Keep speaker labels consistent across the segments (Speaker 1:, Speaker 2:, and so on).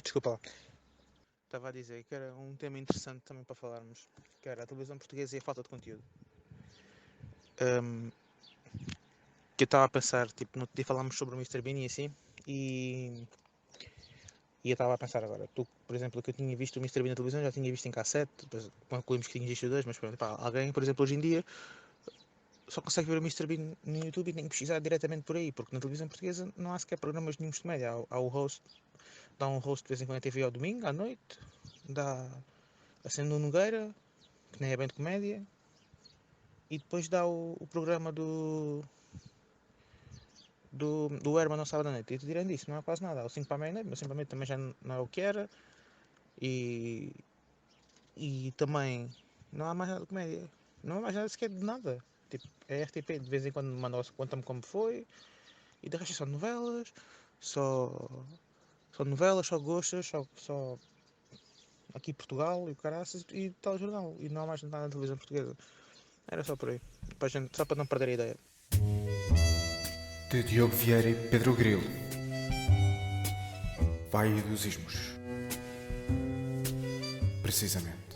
Speaker 1: Desculpa lá. Estava a dizer que era um tema interessante também para falarmos, que era a televisão portuguesa e a falta de conteúdo. Que eu estava a pensar, tipo, no outro dia falámos sobre o Mr. Bean e assim, e eu estava a pensar agora, tu, por exemplo, que eu tinha visto o Mr. Bean na televisão, já tinha visto em cassete, depois concluímos que tinha visto dois, mas pronto, pá, alguém, por exemplo, hoje em dia, só consegue ver o Mr. Bean no YouTube e tem que pesquisar diretamente por aí, porque na televisão portuguesa não há sequer programas nenhum de comédia, há o host, dá um host de vez em quando na TV ao domingo, à noite, dá a Sendo Nogueira, que nem é bem de comédia, e depois dá o programa do Herman no sábado à noite. E tirando isso, não há quase nada. Há o 5 para a meia-noite, mas 5 para a meia também já não é o que era. E, e também não há mais nada de comédia. Não há mais nada sequer de nada. Tipo, é RTP, de vez em quando conta-me como foi. E de resto é só novelas, só, só novelas, só gostas, só aqui Portugal e o caraças e tal jornal. E não há mais nada na televisão portuguesa. Era só por aí. Para gente, só para não perder a ideia.
Speaker 2: De Diogo Vieira e Pedro Grilo. Vai dos Ismos. Precisamente.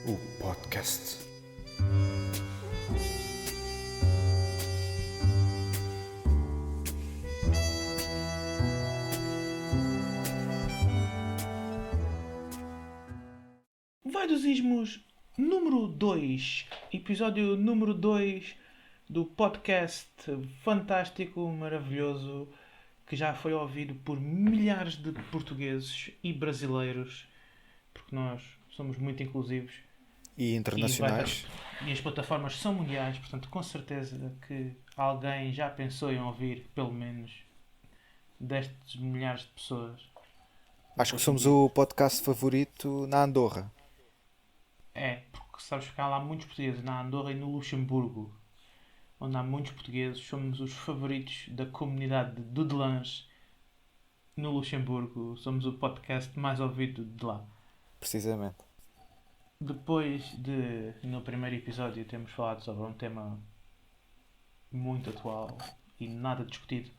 Speaker 2: O podcast.
Speaker 3: Vai dos Ismos número 2, episódio número 2 do podcast fantástico, maravilhoso, que já foi ouvido por milhares de portugueses e brasileiros, porque nós somos muito inclusivos
Speaker 2: E internacionais.
Speaker 3: e as plataformas são mundiais, portanto, com certeza que alguém já pensou em ouvir, pelo menos, destes milhares de pessoas.
Speaker 2: Acho que somos o podcast favorito na Andorra.
Speaker 3: É, porque sabes que há lá muitos portugueses na Andorra e no Luxemburgo, onde há muitos portugueses, somos os favoritos da comunidade de Dudelãs no Luxemburgo. Somos o podcast mais ouvido de lá.
Speaker 2: Precisamente.
Speaker 3: Depois de, no primeiro episódio, termos falado sobre um tema muito atual e nada discutido,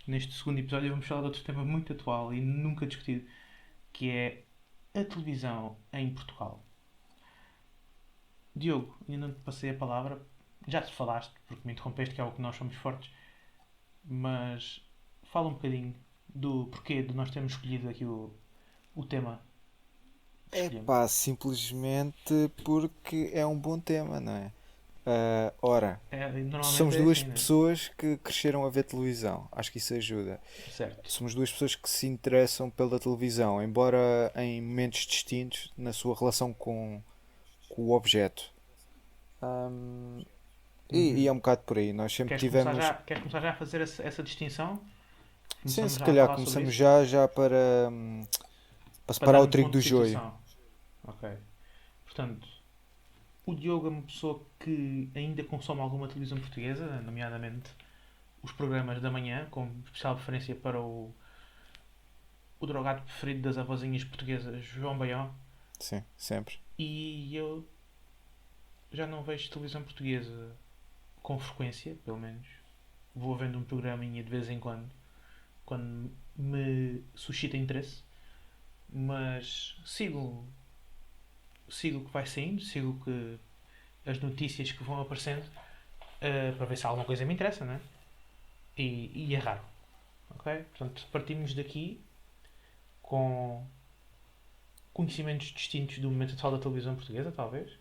Speaker 3: neste segundo episódio vamos falar de outro tema muito atual e nunca discutido, que é a televisão em Portugal. Diogo, ainda não te passei a palavra. Já te falaste, porque me interrompeste, que é o que nós somos fortes. Mas fala um bocadinho do porquê de nós termos escolhido aqui o tema que
Speaker 2: É
Speaker 3: escolhemos.
Speaker 2: pá, simplesmente porque é um bom tema, não é? Ora,
Speaker 3: Normalmente
Speaker 2: somos
Speaker 3: é
Speaker 2: duas
Speaker 3: assim, né?
Speaker 2: pessoas que cresceram a ver televisão. Acho que isso ajuda.
Speaker 3: Certo.
Speaker 2: Somos duas pessoas que se interessam pela televisão, embora em momentos distintos na sua relação com o objeto. E é um bocado por aí. Nós sempre tivemos.
Speaker 3: Queres começar já a fazer essa distinção?
Speaker 2: Sim,
Speaker 3: Começamos
Speaker 2: se
Speaker 3: já a
Speaker 2: calhar
Speaker 3: falar sobre
Speaker 2: começamos
Speaker 3: isso?
Speaker 2: já para
Speaker 3: Para
Speaker 2: separar o
Speaker 3: darmos
Speaker 2: trigo
Speaker 3: ponto
Speaker 2: do
Speaker 3: de
Speaker 2: joio.
Speaker 3: situação. Ok. Portanto, o Diogo é uma pessoa que ainda consome alguma televisão portuguesa, nomeadamente os programas da manhã, com especial preferência para o drogado preferido das avózinhas portuguesas, João Baião.
Speaker 2: Sim, sempre.
Speaker 3: E eu já não vejo televisão portuguesa com frequência, pelo menos. Vou vendo um programinha de vez em quando me suscita interesse. Mas sigo o que vai saindo, sigo que as notícias que vão aparecendo, para ver se alguma coisa me interessa, né? E é raro. Ok? Portanto, partimos daqui com conhecimentos distintos do momento atual da televisão portuguesa, talvez,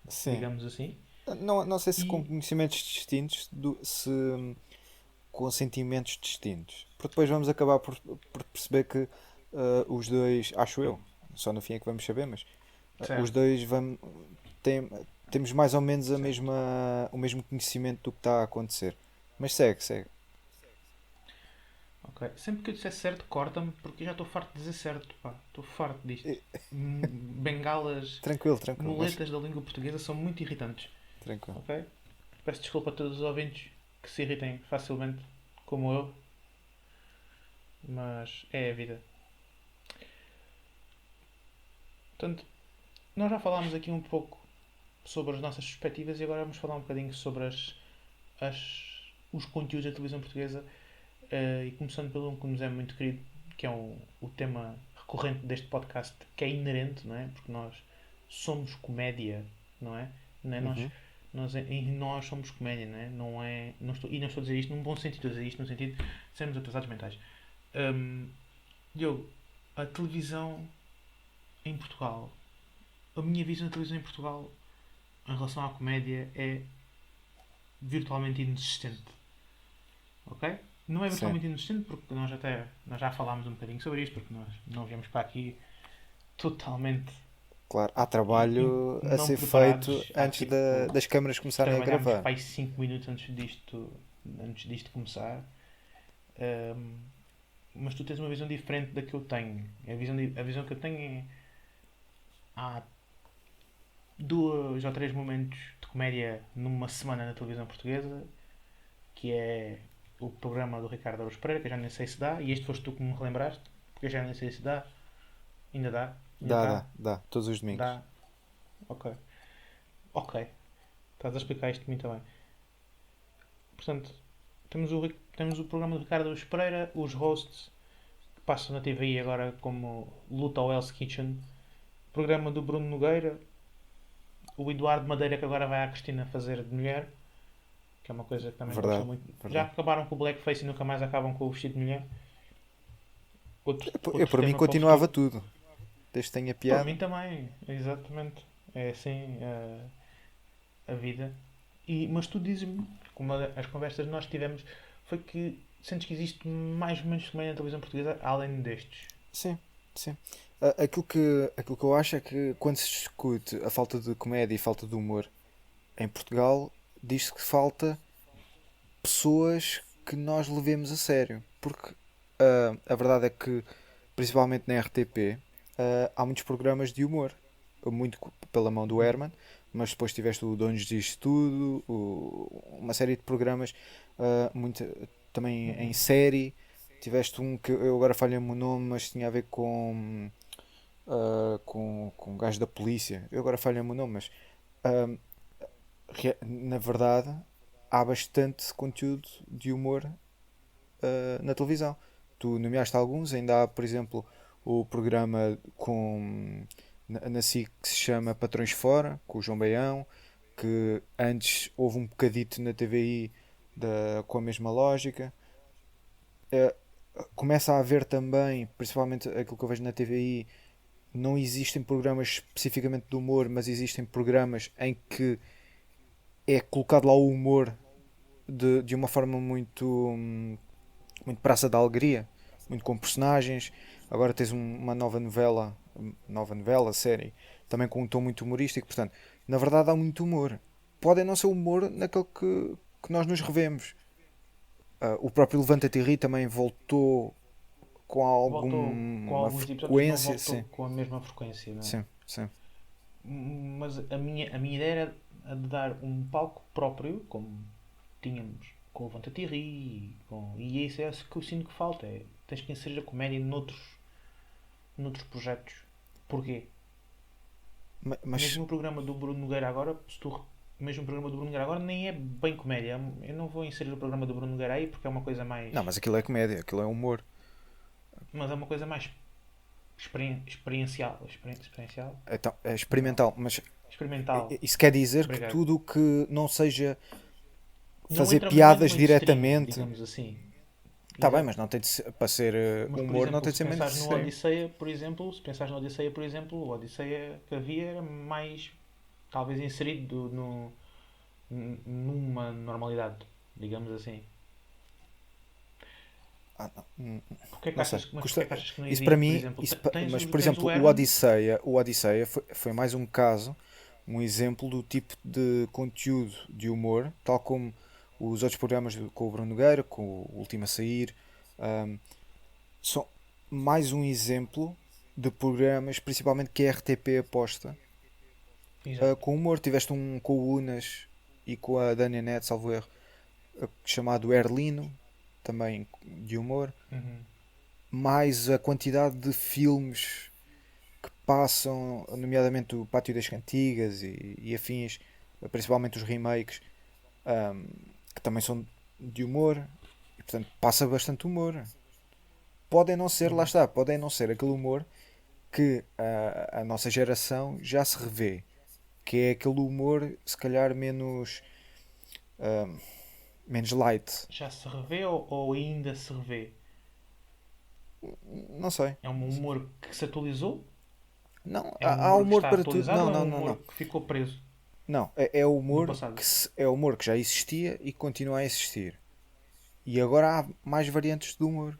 Speaker 2: Sim.
Speaker 3: digamos assim.
Speaker 2: Não sei se com
Speaker 3: E
Speaker 2: conhecimentos distintos, se com sentimentos distintos. Porque depois vamos acabar por perceber que os dois, acho eu, só no fim é que vamos saber, mas os
Speaker 3: certo,
Speaker 2: dois tem, temos mais ou menos
Speaker 3: certo.
Speaker 2: o mesmo conhecimento do que está a acontecer. Mas segue, segue.
Speaker 3: Ok. Sempre que eu disser certo, corta-me, porque eu já estou farto de dizer certo, pá. Estou farto disto. Bengalas,
Speaker 2: Tranquilo, tranquilo, mas
Speaker 3: muletas da língua portuguesa são muito irritantes.
Speaker 2: tranquilo.
Speaker 3: Ok? Peço desculpa a todos os ouvintes que se irritem facilmente, como eu, mas é a vida. Portanto, nós já falámos aqui um pouco sobre as nossas perspectivas e agora vamos falar um bocadinho sobre os conteúdos da televisão portuguesa, e começando pelo um que nos é muito querido, que é o tema recorrente deste podcast, que é inerente, não é? Porque nós somos comédia, não é? Não é?
Speaker 2: Uhum.
Speaker 3: Nós somos comédia, não é? E não estou a dizer isto num bom sentido, estou a dizer isto no sentido de sermos atrasados mentais. Diogo, a televisão em Portugal, a minha visão da televisão em Portugal em relação à comédia é virtualmente inexistente. Ok? Não é
Speaker 2: Sim.
Speaker 3: virtualmente inexistente porque nós já falámos um bocadinho sobre isto, porque nós não viemos para aqui totalmente
Speaker 2: Claro, há trabalho a
Speaker 3: não
Speaker 2: ser
Speaker 3: preparados.
Speaker 2: feito
Speaker 3: Há,
Speaker 2: antes
Speaker 3: tipo,
Speaker 2: das câmaras começarem a
Speaker 3: trabalhámos
Speaker 2: gravar.
Speaker 3: para aí 5 minutos antes disto começar. Mas tu tens uma visão diferente da que eu tenho. A visão que eu tenho é. Há 2 ou 3 momentos de comédia numa semana na televisão portuguesa, que é o programa do Ricardo Araújo Pereira, que eu já nem sei se dá, e este foste tu que me relembraste, porque eu já nem sei se dá. Ainda dá? Ainda está?
Speaker 2: Dá, todos os domingos.
Speaker 3: Dá? Ok. Ok. Estás a explicar isto muito bem. Portanto, temos o programa do Ricardo Araújo Pereira, os hosts que passam na TVI agora como Luta ao Hell's Kitchen, o programa do Bruno Nogueira, o Eduardo Madeira que agora vai à Cristina fazer de mulher, que é uma coisa que também
Speaker 2: Verdade,
Speaker 3: gostam muito. Já
Speaker 2: verdade.
Speaker 3: acabaram com o blackface e nunca mais acabam com o vestido de mulher. Outro,
Speaker 2: Eu
Speaker 3: outro
Speaker 2: por mim
Speaker 3: tema para o
Speaker 2: continuava
Speaker 3: futuro.
Speaker 2: tudo. Desde que tenha
Speaker 3: Por
Speaker 2: piada.
Speaker 3: mim também, exatamente. É assim a vida. Mas tu dizes-me, como as conversas que nós tivemos, foi que sentes que existe mais ou menos comédia na televisão portuguesa além destes.
Speaker 2: Sim, sim. Aquilo que eu acho é que quando se discute a falta de comédia e falta de humor em Portugal, diz-se que falta pessoas que nós levemos a sério. Porque a verdade é que, principalmente na RTP, há muitos programas de humor. Muito pela mão do Herman, mas depois tiveste o Donos Disto Tudo, uma série de programas muito, também em série. Tiveste um que eu agora falho-me o nome, mas tinha a ver com um gajo da polícia. Eu agora falho-me o nome, mas ah, na verdade há bastante conteúdo de humor na televisão. Tu nomeaste alguns, ainda há, por exemplo, o programa na SIC que se chama Patrões Fora, com o João Baião, que antes houve um bocadito na TVI com a mesma lógica. Eh, Começa a haver também, principalmente aquilo que eu vejo na TVI, não existem programas especificamente de humor, mas existem programas em que é colocado lá o humor de uma forma muito praça da alegria, muito com personagens. Agora tens uma nova novela, série, também com um tom muito humorístico. Portanto, na verdade há muito humor. Pode não ser humor naquele que nós nos revemos. O próprio Levanta-te e Ri também voltou com
Speaker 3: Voltou com
Speaker 2: alguma
Speaker 3: alguns episódios, não
Speaker 2: frequência.
Speaker 3: voltou
Speaker 2: Sim,
Speaker 3: com a mesma frequência, não é?
Speaker 2: sim, sim.
Speaker 3: Mas a minha ideia era a de dar um palco próprio, como tínhamos com o Levanta-te e Ri, e isso é isso que eu sinto que falta. Tens que inserir a comédia noutros projetos. Porquê?
Speaker 2: Mas
Speaker 3: Mesmo o programa do Bruno Nogueira agora, mesmo o programa do Bruno Nogueira agora nem é bem comédia. Eu não vou inserir o programa do Bruno Nogueira aí porque é uma coisa mais.
Speaker 2: não, mas aquilo é comédia, aquilo é humor.
Speaker 3: Mas é uma coisa mais experiencial. Experiencial?
Speaker 2: Então, é
Speaker 3: Não.
Speaker 2: experimental, mas
Speaker 3: Experimental.
Speaker 2: isso quer dizer que
Speaker 3: Obrigado.
Speaker 2: tudo o que não seja
Speaker 3: Não
Speaker 2: fazer
Speaker 3: entra, não é no
Speaker 2: piadas
Speaker 3: mainstream,
Speaker 2: diretamente.
Speaker 3: digamos assim.
Speaker 2: Está bem,
Speaker 3: Exato.
Speaker 2: mas não tem de ser, para ser
Speaker 3: Mas, por
Speaker 2: humor não
Speaker 3: exemplo,
Speaker 2: tem de
Speaker 3: se
Speaker 2: ser
Speaker 3: pensares no
Speaker 2: mainstream.
Speaker 3: Odisseia, por exemplo, o Odisseia que havia era mais, talvez, inserido numa normalidade, digamos assim. Porquê que
Speaker 2: Não sei.
Speaker 3: achas, mas porquê que achas que não
Speaker 2: Isso para
Speaker 3: existe, por
Speaker 2: mim,
Speaker 3: exemplo?
Speaker 2: mas por
Speaker 3: Tens o
Speaker 2: exemplo,
Speaker 3: Herman.
Speaker 2: O Odisseia foi mais um caso, um exemplo do tipo de conteúdo de humor, tal como os outros programas com o Bruno Nogueira, com o Último a Sair, ahm, são mais um exemplo de programas, principalmente que a RTP aposta
Speaker 3: Exato.
Speaker 2: com humor. Tiveste um com o Unas e com a Dania Net, salvo erro, chamado Erlino, também de humor.
Speaker 3: Uhum.
Speaker 2: Mais a quantidade de filmes que passam, nomeadamente o Pátio das Cantigas e afins, principalmente os remakes, ahm, que também são de humor, e portanto passa bastante humor. podem não ser, lá
Speaker 3: Uhum.
Speaker 2: está, podem não ser aquele humor que a nossa geração já se revê, que é aquele humor se calhar ah, menos light.
Speaker 3: Já se revê ou ainda se revê?
Speaker 2: Não sei.
Speaker 3: É um humor que se atualizou?
Speaker 2: Não,
Speaker 3: É um
Speaker 2: há
Speaker 3: humor que
Speaker 2: humor
Speaker 3: está
Speaker 2: para tudo.
Speaker 3: atualizado
Speaker 2: Não,
Speaker 3: ou é
Speaker 2: não,
Speaker 3: um
Speaker 2: não,
Speaker 3: humor
Speaker 2: não.
Speaker 3: que ficou preso
Speaker 2: Não, é
Speaker 3: no
Speaker 2: humor
Speaker 3: passado?
Speaker 2: é humor que já existia e continua a existir. E agora há mais variantes de humor.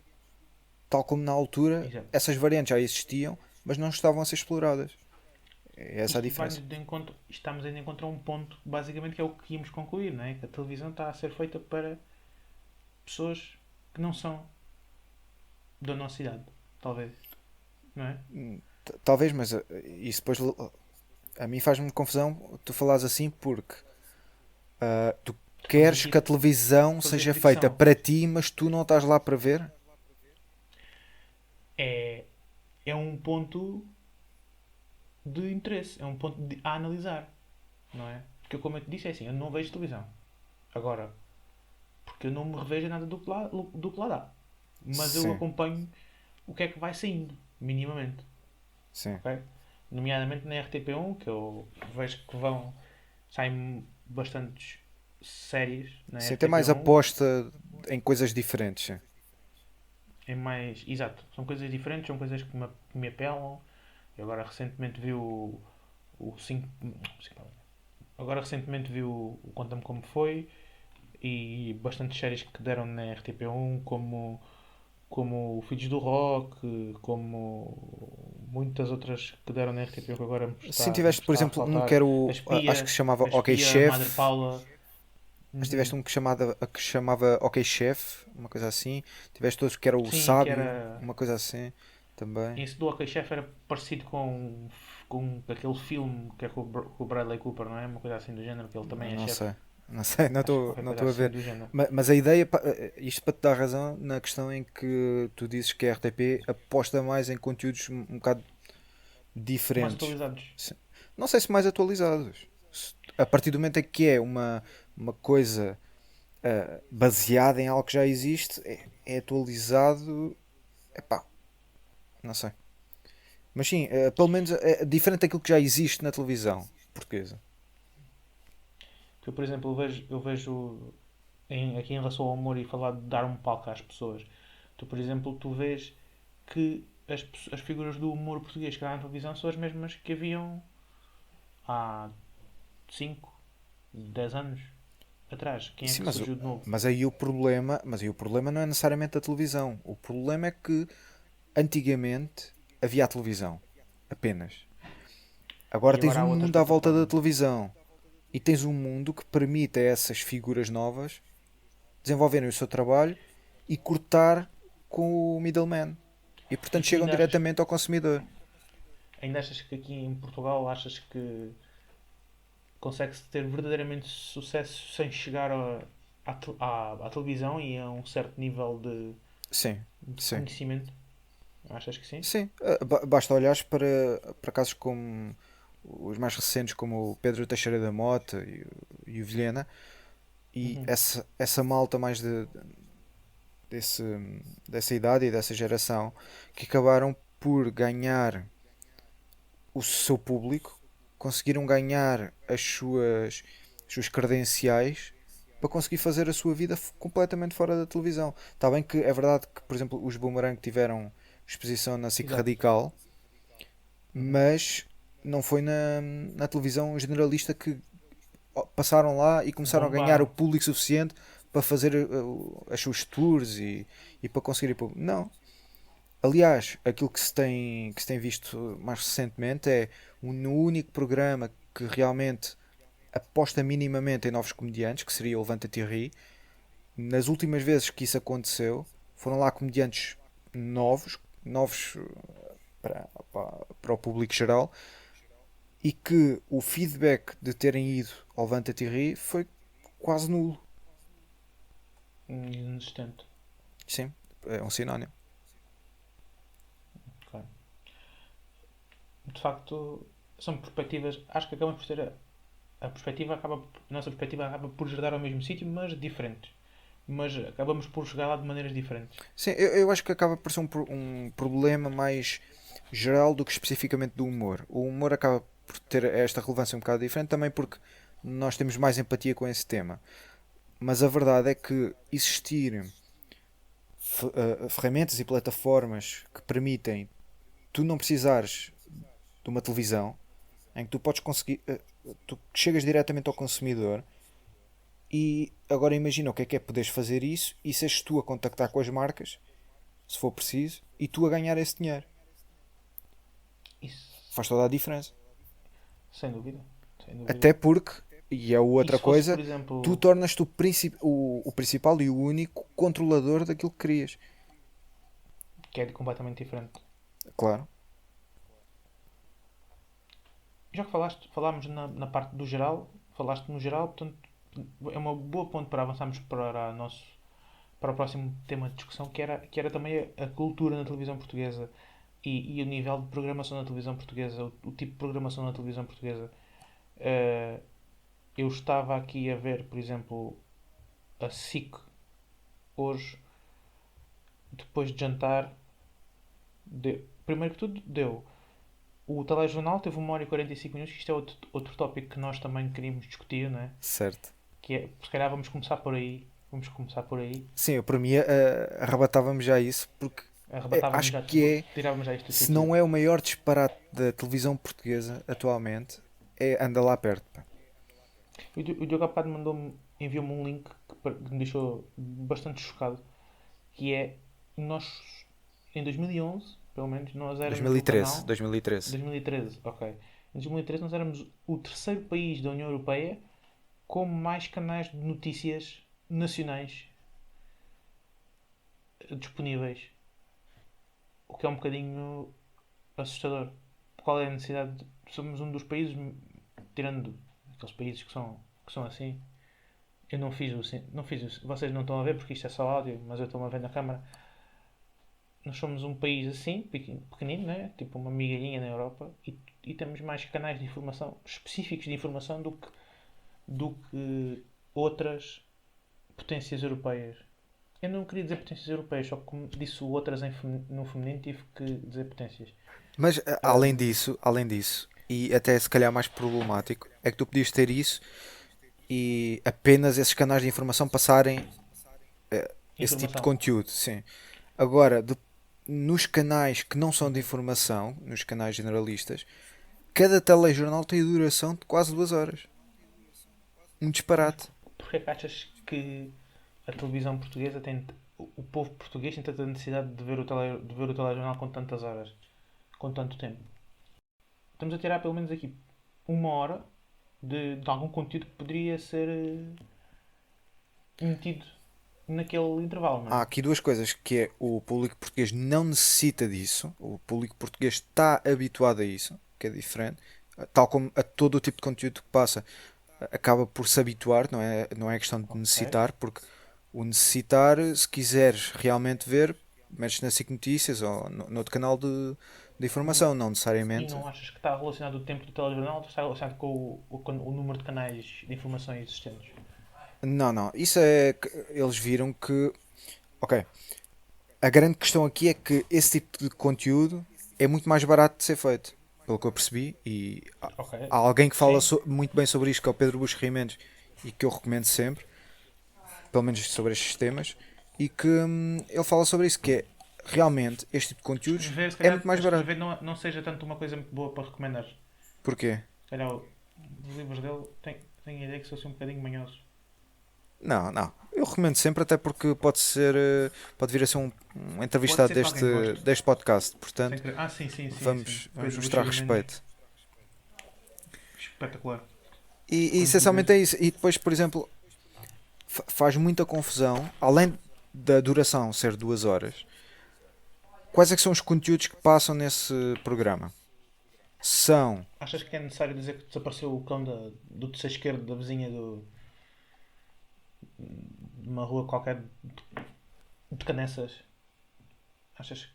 Speaker 2: Tal como na altura,
Speaker 3: Exato.
Speaker 2: essas variantes já existiam, mas não estavam a ser exploradas. É essa a
Speaker 3: Isto
Speaker 2: diferença.
Speaker 3: vai-nos de encontro, estamos ainda a encontrar um ponto, basicamente, que é o que íamos concluir, não é? Que a televisão está a ser feita para pessoas que não são da nossa idade, talvez, não é?
Speaker 2: Talvez, mas isso depois a mim faz-me confusão tu falares assim porque tu queres que a televisão
Speaker 3: Fazer
Speaker 2: seja feita
Speaker 3: ficção.
Speaker 2: para ti, mas tu não estás lá para ver?
Speaker 3: É, é um ponto de interesse, é um ponto a analisar, não é? Porque, como eu te disse, é assim, eu não vejo televisão. Agora, porque eu não me revejo em nada do que lá dá. Mas eu
Speaker 2: Sim,
Speaker 3: acompanho o que é que vai saindo, minimamente.
Speaker 2: sim.
Speaker 3: Ok? Nomeadamente na RTP1, que eu vejo que saem bastantes séries na
Speaker 2: Sim, tem mais
Speaker 3: RTP1.
Speaker 2: aposta em coisas diferentes. Sim.
Speaker 3: É mais. Exato, são coisas diferentes, são coisas que me apelam. Eu agora recentemente vi o 5. Agora recentemente vi o Conta-me Como Foi e bastantes séries que deram na RTP1, como Filhos do Rock, como muitas outras que deram na RTP1 que agora
Speaker 2: Sim,
Speaker 3: me
Speaker 2: tiveste, por
Speaker 3: está a
Speaker 2: exemplo, um que
Speaker 3: faltar.
Speaker 2: era
Speaker 3: A
Speaker 2: acho que
Speaker 3: Espia,
Speaker 2: se chamava
Speaker 3: a
Speaker 2: OK
Speaker 3: Espia, a Madre
Speaker 2: Chef.
Speaker 3: Paula.
Speaker 2: Mas
Speaker 3: Uhum.
Speaker 2: tiveste um que chamava OK Chef, uma coisa assim. Tiveste outro que era o
Speaker 3: Sim, que
Speaker 2: Sábio,
Speaker 3: era.
Speaker 2: uma coisa assim também.
Speaker 3: Esse do OK Chef era parecido com aquele filme que é com o Bradley Cooper, não é? Uma coisa assim do género, que ele também é
Speaker 2: Não
Speaker 3: chefe.
Speaker 2: sei, não sei,
Speaker 3: Acho que qualquer
Speaker 2: não
Speaker 3: coisa
Speaker 2: estou a
Speaker 3: assim
Speaker 2: ver.
Speaker 3: do género.
Speaker 2: Mas a ideia, isto para te dar razão na questão em que tu dizes que a RTP aposta mais em conteúdos um bocado
Speaker 3: Mais
Speaker 2: diferentes.
Speaker 3: atualizados.
Speaker 2: Se- Não sei se mais atualizados. A partir do momento em que é uma coisa baseada em algo que já existe, é atualizado. Epá, não sei. Mas sim, pelo menos é diferente daquilo que já existe na televisão portuguesa.
Speaker 3: Eu, por exemplo, eu vejo aqui em relação ao humor e falar de dar um palco às pessoas. Tu, por exemplo, tu vês que as figuras do humor português que há na televisão são as mesmas que haviam há 5 10 anos atrás. Quem é
Speaker 2: Sim,
Speaker 3: que surgiu de novo?
Speaker 2: mas aí o problema não é necessariamente a televisão. O problema é que antigamente havia a televisão, apenas. Agora
Speaker 3: E
Speaker 2: tens
Speaker 3: agora
Speaker 2: um
Speaker 3: há outras
Speaker 2: mundo à volta da
Speaker 3: plataformas.
Speaker 2: televisão e tens um mundo que permite a essas figuras novas desenvolverem o seu trabalho e cortar com o middleman. E
Speaker 3: E
Speaker 2: portanto
Speaker 3: tu
Speaker 2: chegam
Speaker 3: ainda achas,
Speaker 2: diretamente ao consumidor.
Speaker 3: ainda achas que aqui em Portugal achas que consegue-se ter verdadeiramente sucesso sem chegar à televisão e a um certo nível
Speaker 2: Sim,
Speaker 3: de
Speaker 2: sim.
Speaker 3: conhecimento? Achas que sim?
Speaker 2: Sim, basta olhares para casos como os mais recentes, como o Pedro Teixeira da Mota e o Vilhena, e
Speaker 3: Uhum.
Speaker 2: essa malta mais desse, dessa idade e dessa geração que acabaram por ganhar o seu público, conseguiram ganhar as suas credenciais para conseguir fazer a sua vida completamente fora da televisão. Está bem que é verdade que, por exemplo, os Boomerang tiveram exposição na SIC
Speaker 3: Exato.
Speaker 2: Radical,
Speaker 3: Uhum.
Speaker 2: mas não foi na televisão generalista que passaram lá e começaram a ganhar o
Speaker 3: Bombaram.
Speaker 2: público suficiente para fazer as suas tours e para conseguir ir público. Não. Aliás, aquilo que se tem visto mais recentemente é um único programa que realmente aposta minimamente em novos comediantes, que seria o Levanta-te e Ri. Nas últimas vezes que isso aconteceu, foram lá comediantes novos para o público geral, e que o feedback de terem ido ao Levanta-te e Ri foi quase nulo.
Speaker 3: Inexistente.
Speaker 2: Sim, é um sinónimo.
Speaker 3: Ok. De facto, são perspectivas. Acho que acabamos por ter. A nossa perspectiva acaba por gerar ao mesmo sítio, mas diferentes. mas acabamos por chegar lá de maneiras diferentes.
Speaker 2: Sim, eu acho que acaba por ser um problema mais geral do que especificamente do humor. O humor acaba por ter esta relevância um bocado diferente também porque nós temos mais empatia com esse tema. Mas a verdade é que existir ferramentas e plataformas que permitem tu não precisares de uma televisão em que tu podes conseguir, tu chegas diretamente ao consumidor e agora imagina o que é poderes fazer isso e seres tu a contactar com as marcas, se for preciso, e tu a ganhar esse dinheiro.
Speaker 3: Isso,
Speaker 2: Faz toda a diferença.
Speaker 3: sem dúvida. Sem dúvida.
Speaker 2: Até porque, e é
Speaker 3: E
Speaker 2: outra
Speaker 3: se fosse,
Speaker 2: coisa,
Speaker 3: por exemplo,
Speaker 2: tu tornas-te o principal e o único controlador daquilo que querias.
Speaker 3: que é completamente diferente.
Speaker 2: Claro.
Speaker 3: Já que falámos na parte do geral, falaste no geral, portanto, é uma boa ponto para avançarmos para o próximo tema de discussão, que era também a cultura na televisão portuguesa e o nível de programação na televisão portuguesa, o tipo de programação na televisão portuguesa. Eh, eu estava aqui a ver, por exemplo, a SIC hoje, depois de jantar, primeiro que tudo, deu. O telejornal teve 1 hora e 45 minutos, que isto é outro tópico que nós também queríamos discutir, não é?
Speaker 2: Certo.
Speaker 3: Que é, se calhar vamos começar por aí. Vamos começar por aí.
Speaker 2: Sim, eu para mim arrebatávamos já isso porque
Speaker 3: Arrebatávamos
Speaker 2: acho
Speaker 3: já,
Speaker 2: que é,
Speaker 3: tirávamos já isto do
Speaker 2: se
Speaker 3: sítio.
Speaker 2: não é o maior disparate da televisão portuguesa atualmente, anda lá perto. Pá.
Speaker 3: O Diogo há bocado enviou-me um link que me deixou bastante chocado. Que é, nós, em 2011, pelo menos, nós éramos o
Speaker 2: 2013,
Speaker 3: canal...
Speaker 2: 2013.
Speaker 3: 2013, ok. Em 2013 nós éramos o terceiro país da União Europeia com mais canais de notícias nacionais disponíveis. O que é um bocadinho assustador. Qual é a necessidade somos um dos países, tirando aqueles países que são assim. Eu não fiz. Vocês não estão a ver porque isto é só áudio, mas eu estou a ver na câmara. Nós somos um país assim, pequenino, né? Tipo uma migalhinha na Europa, e temos mais canais de informação, específicos de informação, do que outras potências europeias. Eu não queria dizer potências europeias, só que como disse outras no feminino, tive que dizer potências.
Speaker 2: Mas
Speaker 3: Ahm,
Speaker 2: além disso, e até se calhar mais problemático, é que tu podias ter isso e apenas esses canais de informação passarem esse tipo de
Speaker 3: informação.
Speaker 2: conteúdo, sim. Agora, nos canais que não são de informação, nos canais generalistas, cada telejornal tem duração de quase 2 horas. Um
Speaker 3: Mas
Speaker 2: disparate.
Speaker 3: porquê é que achas que a televisão portuguesa tem... O povo português tem tanta necessidade de ver o telejornal com tantas horas? Com tanto tempo? Estamos a tirar pelo menos aqui 1 hora de algum conteúdo que poderia ser metido naquele intervalo, não
Speaker 2: Há
Speaker 3: é?
Speaker 2: aqui duas coisas, que é o público português não necessita disso, o público português está habituado a isso, que é diferente, tal como a todo o tipo de conteúdo que passa, acaba por se habituar, não é questão de
Speaker 3: Ok.
Speaker 2: necessitar, porque o necessitar, se quiseres realmente ver, metes na SIC Notícias ou no outro canal de informação, não
Speaker 3: E
Speaker 2: necessariamente.
Speaker 3: não achas que está relacionado o tempo do telejornal ou está relacionado com o número de canais de informação existentes?
Speaker 2: Não, não, isso é que eles viram que, ok, a grande questão aqui é que esse tipo de conteúdo é muito mais barato de ser feito, pelo que eu percebi, e
Speaker 3: Ok.
Speaker 2: há alguém que fala
Speaker 3: Sim.
Speaker 2: muito bem sobre isto, que é o Pedro Buxo Rimendes, e que eu recomendo sempre, pelo menos sobre estes temas, e que ele fala sobre isso, que é realmente este tipo de conteúdos
Speaker 3: Escrever, se
Speaker 2: é
Speaker 3: calhar,
Speaker 2: muito mais barato.
Speaker 3: escrever não seja tanto uma coisa muito boa para recomendar. Se
Speaker 2: Porquê?
Speaker 3: calhar os livros dele tenho a ideia que são assim um bocadinho manhosos.
Speaker 2: Não, não. Eu recomendo sempre, até porque pode ser, pode vir a ser um
Speaker 3: Pode
Speaker 2: entrevistado
Speaker 3: ser que
Speaker 2: deste,
Speaker 3: alguém goste.
Speaker 2: deste podcast, portanto,
Speaker 3: Sim, sim, sim, sim.
Speaker 2: vamos
Speaker 3: Pedro
Speaker 2: mostrar
Speaker 3: Buxeri Mendes,
Speaker 2: respeito.
Speaker 3: espetacular.
Speaker 2: E
Speaker 3: Quando
Speaker 2: essencialmente
Speaker 3: quiseres.
Speaker 2: é isso. E depois, por exemplo, faz muita confusão, além da duração ser 2 horas, quais é que são os conteúdos que passam nesse programa? São,
Speaker 3: Achas que é necessário dizer que desapareceu o cão do terceiro esquerdo da vizinha de uma rua qualquer de Canessas? Achas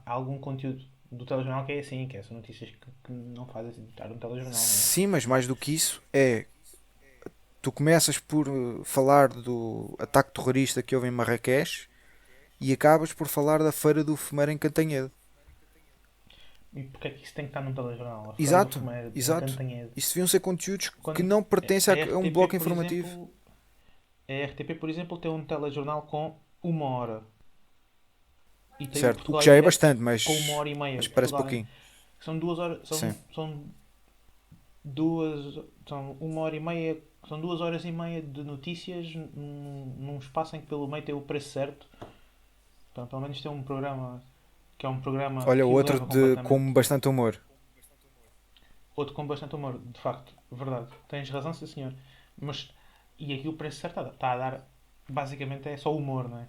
Speaker 3: há algum conteúdo do telejornal que é assim, que são notícias que não fazem sentido estar no telejornal, não é?
Speaker 2: sim, mas mais do que isso, é tu começas por falar do ataque terrorista que houve em Marrakech e acabas por falar da Feira do Fumeiro em Cantanhede.
Speaker 3: E porque é que isso tem que estar num telejornal? A Feira do
Speaker 2: Exato,
Speaker 3: Fumeiro em
Speaker 2: exato.
Speaker 3: Cantanhede.
Speaker 2: Isso deviam ser conteúdos que
Speaker 3: Quando
Speaker 2: não pertencem
Speaker 3: a
Speaker 2: a um
Speaker 3: RTP,
Speaker 2: bloco
Speaker 3: por
Speaker 2: informativo.
Speaker 3: exemplo, a RTP, por exemplo, tem um telejornal com 1 hora. E tem o
Speaker 2: Certo? O
Speaker 3: Portugal
Speaker 2: que
Speaker 3: em
Speaker 2: já é
Speaker 3: direto
Speaker 2: bastante,
Speaker 3: com 1 hora e meia.
Speaker 2: mas parece
Speaker 3: Portugal
Speaker 2: pouquinho.
Speaker 3: são 2 horas.
Speaker 2: Sim,
Speaker 3: São duas. São 1 hora e meia. São 2 horas e meia de notícias num espaço em que pelo meio tem o preço certo. Então, pelo menos tem um programa que é um programa
Speaker 2: olha,
Speaker 3: que o
Speaker 2: outro
Speaker 3: leva
Speaker 2: de com
Speaker 3: completamente.
Speaker 2: bastante humor.
Speaker 3: Outro com bastante humor, de facto, verdade. Tens razão, sim senhor. Mas, e aqui o preço certo está a dar, basicamente é só humor, não é?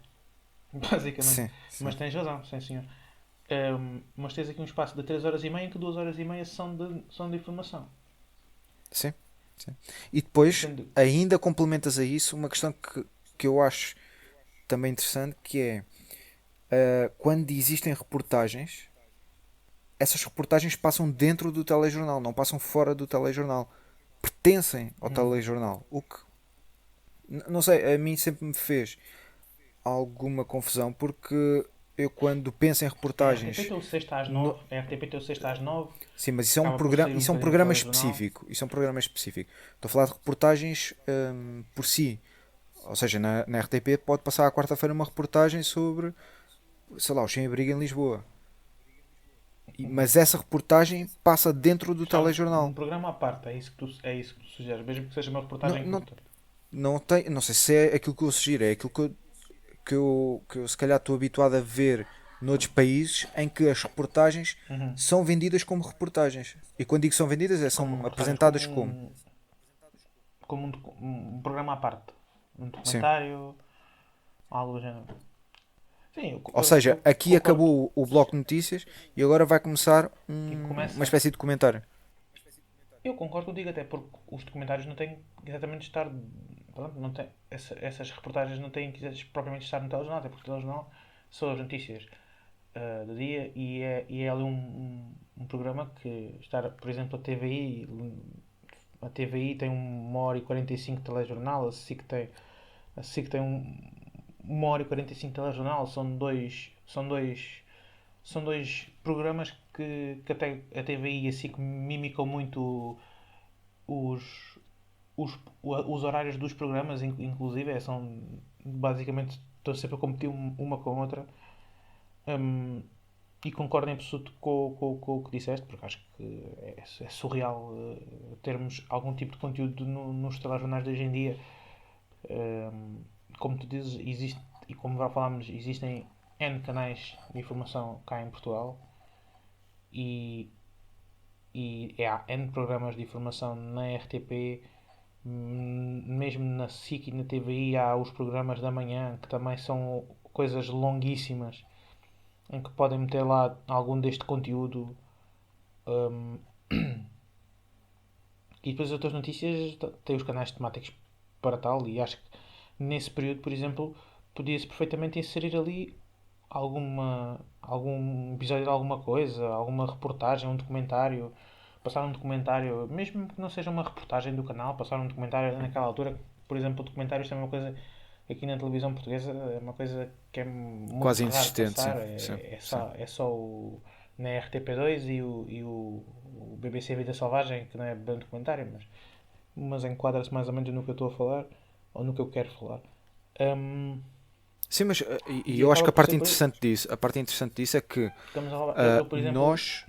Speaker 3: Basicamente.
Speaker 2: Sim,
Speaker 3: Mas
Speaker 2: sim,
Speaker 3: tens razão, sim senhor. Mas tens aqui um espaço de 3 horas e meia em que 2 horas e meia são de informação.
Speaker 2: sim, sim. E depois
Speaker 3: Sendo,
Speaker 2: ainda complementas a isso uma questão que eu acho também interessante, que é quando existem reportagens, essas reportagens passam dentro do telejornal, não passam fora do telejornal. Pertencem ao
Speaker 3: hum,
Speaker 2: telejornal. O que, não sei, a mim sempre me fez alguma confusão porque eu quando penso em
Speaker 3: a RTP
Speaker 2: reportagens
Speaker 3: tem o sexta às
Speaker 2: no-
Speaker 3: 9, a RTP tem o sexta às 9,
Speaker 2: sim, mas
Speaker 3: acaba por sair um
Speaker 2: isso é um
Speaker 3: bocadinho do
Speaker 2: programa
Speaker 3: telejornal.
Speaker 2: específico. Isso é um programa específico. Estou a falar de reportagens por si. Ou seja, na RTP pode passar à quarta-feira uma reportagem sobre, sei lá, o sem-abrigo em Lisboa. Mas essa reportagem passa dentro do
Speaker 3: Gostava de um
Speaker 2: telejornal.
Speaker 3: programa à parte, é isso que tu sugeres, mesmo que seja uma
Speaker 2: Não,
Speaker 3: reportagem
Speaker 2: não,
Speaker 3: curta.
Speaker 2: não sei se é aquilo que eu sugiro, é aquilo que eu se calhar estou habituado a ver noutros países em que as reportagens
Speaker 3: Uhum.
Speaker 2: são vendidas como reportagens. E quando digo são vendidas,
Speaker 3: Como
Speaker 2: são
Speaker 3: reportagens, como
Speaker 2: apresentadas como.
Speaker 3: um, como um programa à parte. Um
Speaker 2: Sim.
Speaker 3: documentário, algo do género. Sim, eu,
Speaker 2: Ou
Speaker 3: eu-
Speaker 2: seja,
Speaker 3: eu
Speaker 2: aqui
Speaker 3: concordo.
Speaker 2: acabou o bloco de notícias e agora vai começar
Speaker 3: E
Speaker 2: uma
Speaker 3: começa.
Speaker 2: espécie de comentário.
Speaker 3: Eu concordo contigo, até porque os documentários não têm exatamente de estar. Pronto, não tem, essas reportagens não têm que propriamente estar no telejornal, até porque o telejornal são as notícias do dia e é ali um programa que está, por exemplo, a TVI tem 1 hora e 45 de telejornal, a SIC tem 1 hora e 45 de telejornal, são dois programas que até a TVI e a SIC mimicam muito os, os horários dos programas, inclusive, basicamente estão sempre a competir uma com a outra. Hum, e concordo em absoluto com o que disseste, porque acho que é surreal termos algum tipo de conteúdo nos telejornais de hoje em dia. Hum, Como tu dizes, existe, e como já falámos, existem N canais de informação cá em Portugal e, e há N programas de informação na RTP, mesmo na SIC e na TVI há os programas da manhã que também são coisas longuíssimas em que podem meter lá algum deste conteúdo. hum, e depois as outras notícias têm os canais temáticos para tal, e acho que nesse período, por exemplo, podia-se perfeitamente inserir ali algum episódio de alguma coisa, alguma reportagem, um documentário, passar um documentário, mesmo que não seja uma reportagem do canal, passar um documentário naquela altura. Por exemplo, documentários é uma coisa aqui na televisão portuguesa, é uma coisa que é
Speaker 2: Quase
Speaker 3: muito raro
Speaker 2: insistente, sim.
Speaker 3: passar,
Speaker 2: Sim,
Speaker 3: é
Speaker 2: sim.
Speaker 3: só, é só na RTP2 e o BBC Vida Selvagem, que não é bem documentário, mas enquadra-se mais ou menos no que eu estou a falar, ou no que eu quero falar. Hum,
Speaker 2: Sim, mas e
Speaker 3: e
Speaker 2: eu acho que
Speaker 3: acaba
Speaker 2: a
Speaker 3: por
Speaker 2: parte
Speaker 3: ser por aí.
Speaker 2: interessante disso, é que
Speaker 3: Estamos a falar. Eu, por exemplo,
Speaker 2: nós,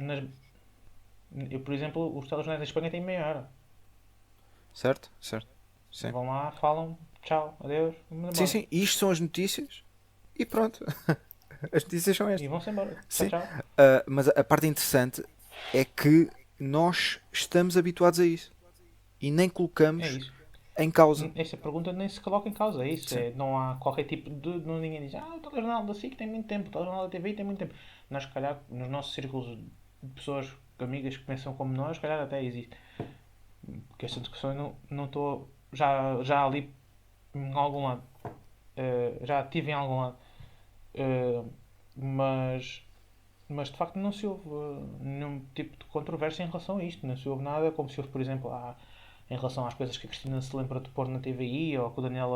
Speaker 3: os telejornais da Espanha têm meia hora.
Speaker 2: certo? Certo? Sim.
Speaker 3: Vão lá, falam, tchau, adeus, vamos
Speaker 2: Sim,
Speaker 3: embora.
Speaker 2: sim, isto são as notícias e pronto. As notícias são
Speaker 3: E
Speaker 2: estas.
Speaker 3: vão-se embora. Tchau,
Speaker 2: Sim.
Speaker 3: tchau.
Speaker 2: Mas a parte interessante é que nós estamos habituados a isso e nem
Speaker 3: É
Speaker 2: colocamos
Speaker 3: isso.
Speaker 2: em causa.
Speaker 3: Esta pergunta nem se coloca em causa, é isso.
Speaker 2: Sim.
Speaker 3: Não há qualquer tipo de. Ninguém diz, o telejornal da SIC tem muito tempo, o telejornal da TVI tem muito tempo. Nós, se calhar, nos nossos círculos de pessoas, amigas que pensam como nós, se calhar até existe. Porque esta discussão eu não estou. Já ali em algum lado. Já estive em algum lado. Uh, mas, mas de facto não se houve nenhum tipo de controvérsia em relação a isto. Não se houve nada como se houve, por exemplo, em relação às coisas que a Cristina se lembra de pôr na TVI ou que o Daniel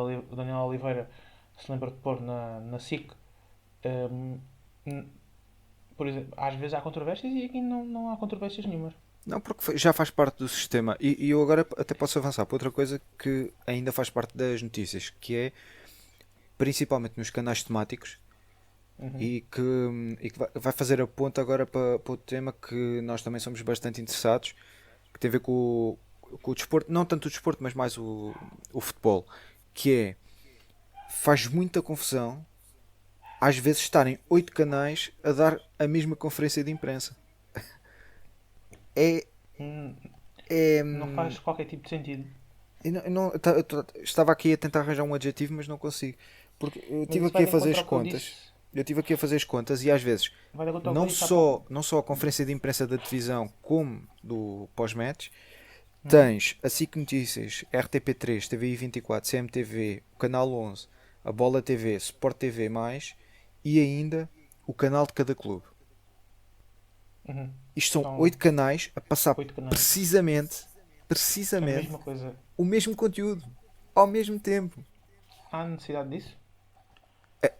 Speaker 3: Oliveira se lembra de pôr na SIC. Hum, por exemplo, às vezes há controvérsias e aqui não há controvérsias nenhumas.
Speaker 2: Não, porque já faz parte do sistema. E eu agora até posso avançar para outra coisa que ainda faz parte das notícias, que é principalmente nos canais temáticos
Speaker 3: Uhum.
Speaker 2: e que vai fazer a ponta agora para o tema que nós também somos bastante interessados, que tem a ver com o desporto, não tanto o desporto, mas mais o futebol, que é, faz muita confusão às vezes estarem 8 canais a dar a mesma conferência de imprensa. É,
Speaker 3: Hum,
Speaker 2: é,
Speaker 3: Não faz qualquer tipo de sentido.
Speaker 2: estava aqui a tentar arranjar um adjetivo, mas não consigo. Porque eu
Speaker 3: Mas
Speaker 2: estive
Speaker 3: isso
Speaker 2: aqui
Speaker 3: vai
Speaker 2: a
Speaker 3: de
Speaker 2: fazer
Speaker 3: encontro
Speaker 2: as
Speaker 3: ao que eu
Speaker 2: contas.
Speaker 3: disse.
Speaker 2: Eu estive aqui a fazer as contas e às vezes
Speaker 3: Vai de encontro ao que eu
Speaker 2: não
Speaker 3: disse há pouco.
Speaker 2: só, não só a conferência de imprensa da televisão como do pós-match,
Speaker 3: Uhum.
Speaker 2: tens a SIC Notícias, RTP3, TVI 24, CMTV, o Canal 11, a Bola TV, Sport TV+, e ainda o canal de cada clube.
Speaker 3: Uhum.
Speaker 2: Isto são
Speaker 3: São
Speaker 2: 8 canais a passar
Speaker 3: 8 canais.
Speaker 2: precisamente,
Speaker 3: A
Speaker 2: precisamente
Speaker 3: mesma coisa.
Speaker 2: o mesmo conteúdo ao mesmo tempo.
Speaker 3: Há necessidade disso?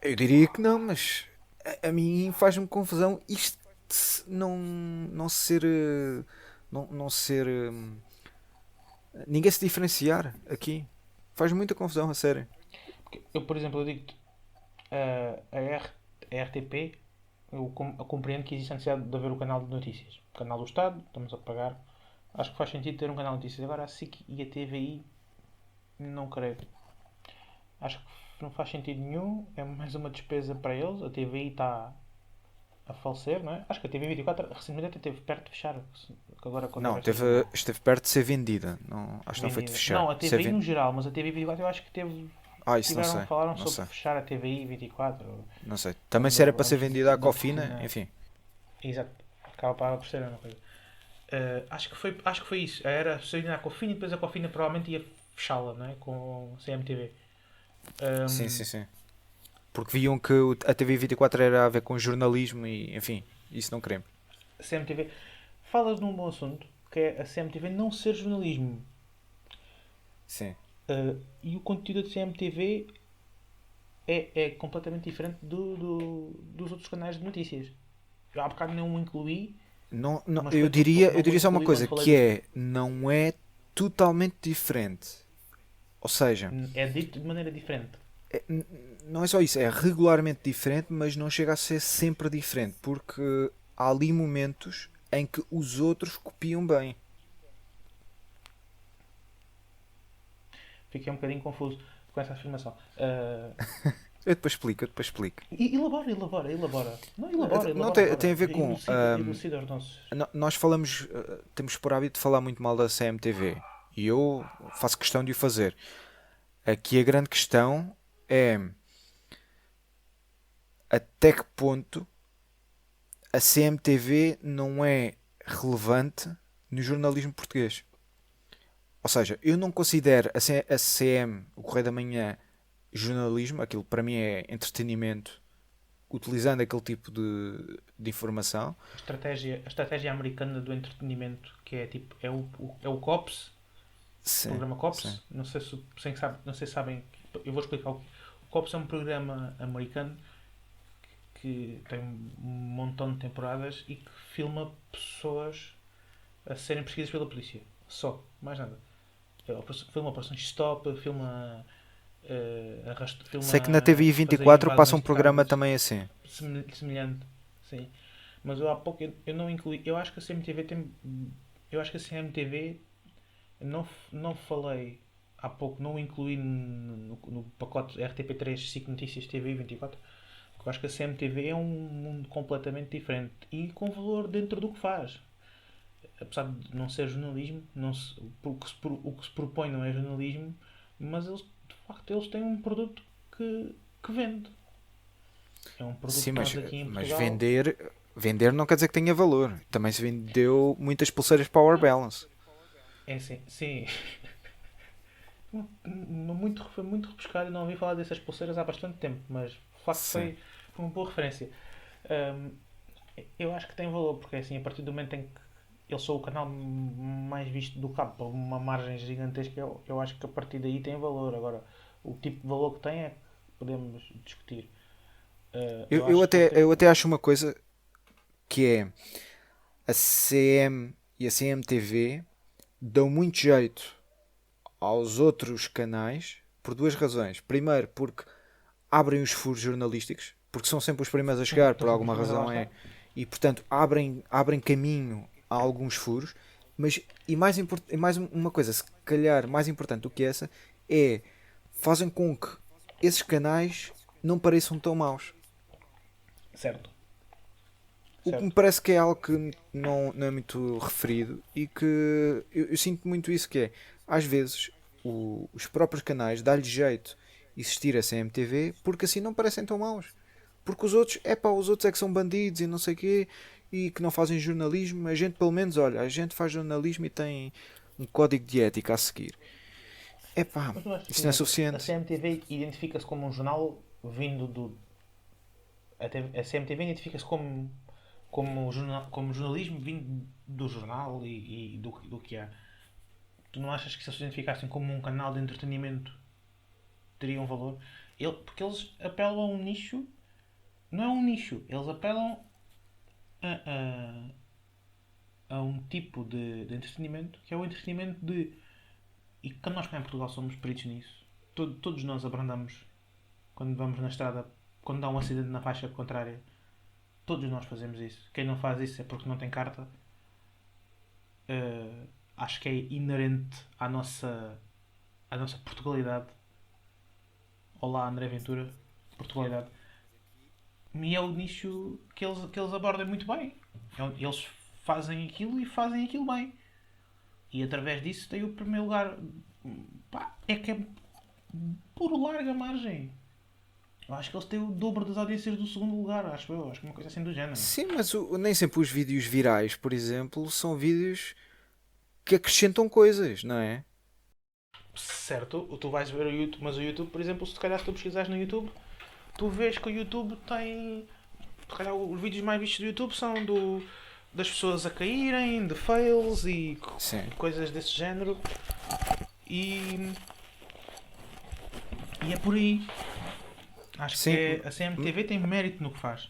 Speaker 2: Eu diria que não, mas a mim faz-me confusão isto não ser. Não ser. Ninguém se diferenciar aqui. Faz muita confusão, a sério.
Speaker 3: Porque eu, por exemplo, eu digo-te, a RTP, eu compreendo que existe a necessidade de haver o canal de notícias. O canal do Estado, estamos a pagar. Acho que faz sentido ter um canal de notícias. Agora a SIC e a TVI, não creio. Acho que não faz sentido nenhum. É mais uma despesa para eles. A TVI está a falecer, não é? Acho que a TV 24 recentemente até esteve perto de fechar. Que agora com a
Speaker 2: Não,
Speaker 3: conversa do
Speaker 2: esteve perto de ser vendida. Não, acho que não foi de
Speaker 3: vendida.
Speaker 2: fechar.
Speaker 3: Não, a
Speaker 2: Ser
Speaker 3: TVI no geral, mas a TV 24 eu acho que teve.
Speaker 2: Isso não sei.
Speaker 3: Falaram
Speaker 2: Não
Speaker 3: sobre
Speaker 2: sei.
Speaker 3: fechar a TVI 24.
Speaker 2: Não sei. Também se era
Speaker 3: Quando
Speaker 2: para ser
Speaker 3: antes
Speaker 2: vendida à
Speaker 3: da
Speaker 2: Cofina,
Speaker 3: oficina.
Speaker 2: enfim.
Speaker 3: Exato. Acaba por ser a mesma coisa. Acho que foi isso. Era sair na Cofina e depois a Cofina provavelmente ia fechá-la, não é? Com a CMTV.
Speaker 2: Sim,
Speaker 3: Um,
Speaker 2: sim, sim. Porque viam que a TV 24 era a ver com jornalismo e, enfim, isso não queremos.
Speaker 3: a CMTV fala de um bom assunto que é a CMTV não ser jornalismo.
Speaker 2: Sim.
Speaker 3: E o conteúdo da CMTV é completamente diferente dos outros canais de notícias. Eu há bocado não o incluí,
Speaker 2: Não, não,
Speaker 3: mas
Speaker 2: eu
Speaker 3: foi
Speaker 2: diria, eu
Speaker 3: não o
Speaker 2: diria só uma
Speaker 3: incluí quando
Speaker 2: coisa,
Speaker 3: falei
Speaker 2: que é, não é totalmente diferente. Ou seja,
Speaker 3: É dito de maneira diferente.
Speaker 2: é- n- não é só isso, é regularmente diferente, mas não chega a ser sempre diferente, porque há ali momentos em que os outros copiam bem.
Speaker 3: Fiquei um bocadinho confuso com essa afirmação.
Speaker 2: Eu depois explico, eu depois explico.
Speaker 3: Elabora. Não, elabora,
Speaker 2: Não
Speaker 3: elabora
Speaker 2: tem a
Speaker 3: agora.
Speaker 2: ver com.
Speaker 3: Elucida os nossos.
Speaker 2: Nós falamos, temos por hábito de falar muito mal da CMTV e eu faço questão de o fazer. Aqui a grande questão é até que ponto a CMTV não é relevante no jornalismo português. Ou seja, eu não considero a CM, o Correio da Manhã, jornalismo, aquilo para mim é entretenimento, utilizando aquele tipo de informação.
Speaker 3: A estratégia americana do entretenimento, que é tipo, é o COPS, o
Speaker 2: Sim,
Speaker 3: programa
Speaker 2: sim.
Speaker 3: COPS. Não sei se sabem, eu vou explicar. O COPS é um programa americano que tem um montão de temporadas e que filma pessoas a serem perseguidas pela polícia. Só, mais nada. Filma operações stop, filma arrasto,
Speaker 2: Sei que
Speaker 3: filma
Speaker 2: na TVI
Speaker 3: fazer
Speaker 2: 24 passa um
Speaker 3: invasões de
Speaker 2: programa
Speaker 3: casas,
Speaker 2: também assim.
Speaker 3: semelhante, sim. Mas eu há pouco eu não incluí, eu acho que a CMTV tem, eu acho que a CMTV não falei há pouco, não o incluí no pacote RTP3, SIC Notícias, TV 24, porque eu acho que a CMTV é um mundo completamente diferente e com valor dentro do que faz. Apesar de não ser jornalismo, o que se propõe não é jornalismo, mas eles, de facto, eles têm um produto que vende. É um produto
Speaker 2: Sim,
Speaker 3: que nós aqui em
Speaker 2: mas
Speaker 3: Portugal.
Speaker 2: vender não quer dizer que tenha valor. Também se vendeu muitas pulseiras Power Balance.
Speaker 3: É assim, sim. Foi muito rebuscado e não ouvi falar dessas pulseiras há bastante tempo, mas de facto
Speaker 2: Sim.
Speaker 3: foi uma boa referência. Hum, eu acho que tem valor, porque é assim, a partir do momento em que eles são o canal mais visto do cabo, por uma margem gigantesca. Eu acho que a partir daí tem valor. Agora, o tipo de valor que tem é que podemos discutir. Eu
Speaker 2: Eu
Speaker 3: acho que ele
Speaker 2: até,
Speaker 3: tem.
Speaker 2: eu até acho uma coisa que é a CM e a CMTV dão muito jeito aos outros canais por duas razões. Primeiro, porque abrem os furos jornalísticos, porque são sempre os primeiros a
Speaker 3: Sim,
Speaker 2: chegar,
Speaker 3: estou
Speaker 2: por
Speaker 3: sempre os
Speaker 2: alguma
Speaker 3: primeiros a lá
Speaker 2: razão
Speaker 3: estar.
Speaker 2: é, e portanto abrem caminho a alguns furos, mas e mais uma coisa, se calhar mais importante do que essa, é fazem com que esses canais não pareçam tão maus.
Speaker 3: Certo,
Speaker 2: O que me
Speaker 3: certo.
Speaker 2: parece que é algo que não é muito referido e que eu sinto muito isso que é, às vezes os próprios canais dá-lhe jeito existir a CMTV porque assim não parecem tão maus. Porque os outros é que são bandidos e não sei o quê e que não fazem jornalismo. A gente pelo menos, olha, a gente faz jornalismo e tem um código de ética a seguir. Epá,
Speaker 3: Mas eu acho, por
Speaker 2: isso não é
Speaker 3: exemplo, a
Speaker 2: suficiente.
Speaker 3: CMTV identifica-se como um jornal vindo do. A CMTV identifica-se como jornalismo vindo do jornal e do que há. Tu não achas que se eles se identificassem como um canal de entretenimento teria um valor? Porque eles apelam a um nicho. Não é um nicho, eles apelam a, a um tipo de entretenimento que é o entretenimento de. E que nós cá em Portugal somos peritos nisso. Todos nós abrandamos quando vamos na estrada, quando dá um acidente na faixa contrária. Todos nós fazemos isso. Quem não faz isso é porque não tem carta. Uh, Acho que é inerente à nossa Portugalidade. Olá, André Ventura, Portugalidade. E é o nicho que eles abordam muito bem. Eles fazem aquilo e fazem aquilo bem. E através disso tem o primeiro lugar. Pá, é que é por larga margem. Eu acho que eles têm o dobro das audiências do segundo lugar, acho eu. Acho que é uma coisa assim do género.
Speaker 2: Sim, mas nem sempre os vídeos virais, por exemplo, são vídeos que acrescentam coisas, não é?
Speaker 3: Certo, tu vais ver o YouTube, mas o YouTube, por exemplo, se calhar se tu pesquisares no YouTube, tu vês que o YouTube tem. Se calhar os vídeos mais vistos do YouTube são das pessoas a caírem, de fails
Speaker 2: Sim.
Speaker 3: e coisas desse género. E, e é por aí. Acho que
Speaker 2: Sim.
Speaker 3: a CMTV tem mérito no que faz.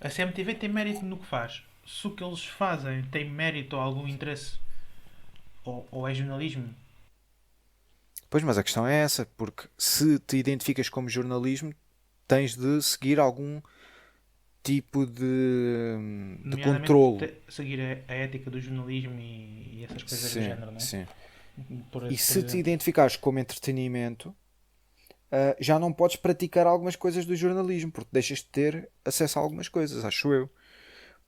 Speaker 3: A CMTV tem mérito no que faz. Se o que eles fazem tem mérito ou algum interesse ou é jornalismo.
Speaker 2: Pois, mas a questão é essa, porque se te identificas como jornalismo, tens de seguir algum tipo de controlo.
Speaker 3: Nomeadamente seguir a ética do jornalismo e essas coisas do
Speaker 2: Sim,
Speaker 3: género, não é?
Speaker 2: sim. E
Speaker 3: Por
Speaker 2: se te
Speaker 3: exemplo.
Speaker 2: identificares como entretenimento, já não podes praticar algumas coisas do jornalismo, porque deixas de ter acesso a algumas coisas, acho eu.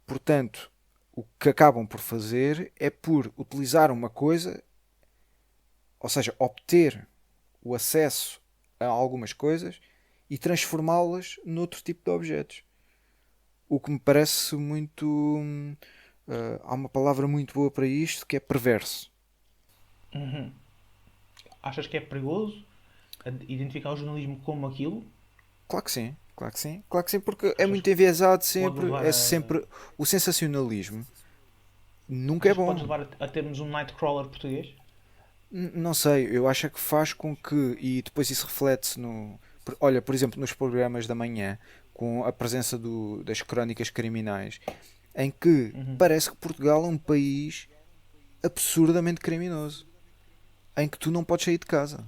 Speaker 2: Portanto, o que acabam por fazer é por utilizar uma coisa, ou seja, obter o acesso a algumas coisas e transformá-las noutro tipo de objetos. O que me parece muito. Há uma palavra muito boa para isto que é perverso.
Speaker 3: Uhum. Achas que é perigoso identificar o jornalismo como aquilo?
Speaker 2: Claro que sim, claro que sim, claro que sim, porque é
Speaker 3: Achas
Speaker 2: muito
Speaker 3: que
Speaker 2: enviesado
Speaker 3: pode
Speaker 2: sempre,
Speaker 3: levar
Speaker 2: é
Speaker 3: a.
Speaker 2: sempre o sensacionalismo. Nunca é
Speaker 3: Achas que pode
Speaker 2: bom.
Speaker 3: levar a termos um Nightcrawler português?
Speaker 2: Não sei, eu acho é que faz com que, e depois isso reflete-se no. Olha, por exemplo, nos programas da manhã, com a presença das crónicas criminais, em que
Speaker 3: Uhum.
Speaker 2: parece que Portugal é um país absurdamente criminoso, em que tu não podes sair de casa.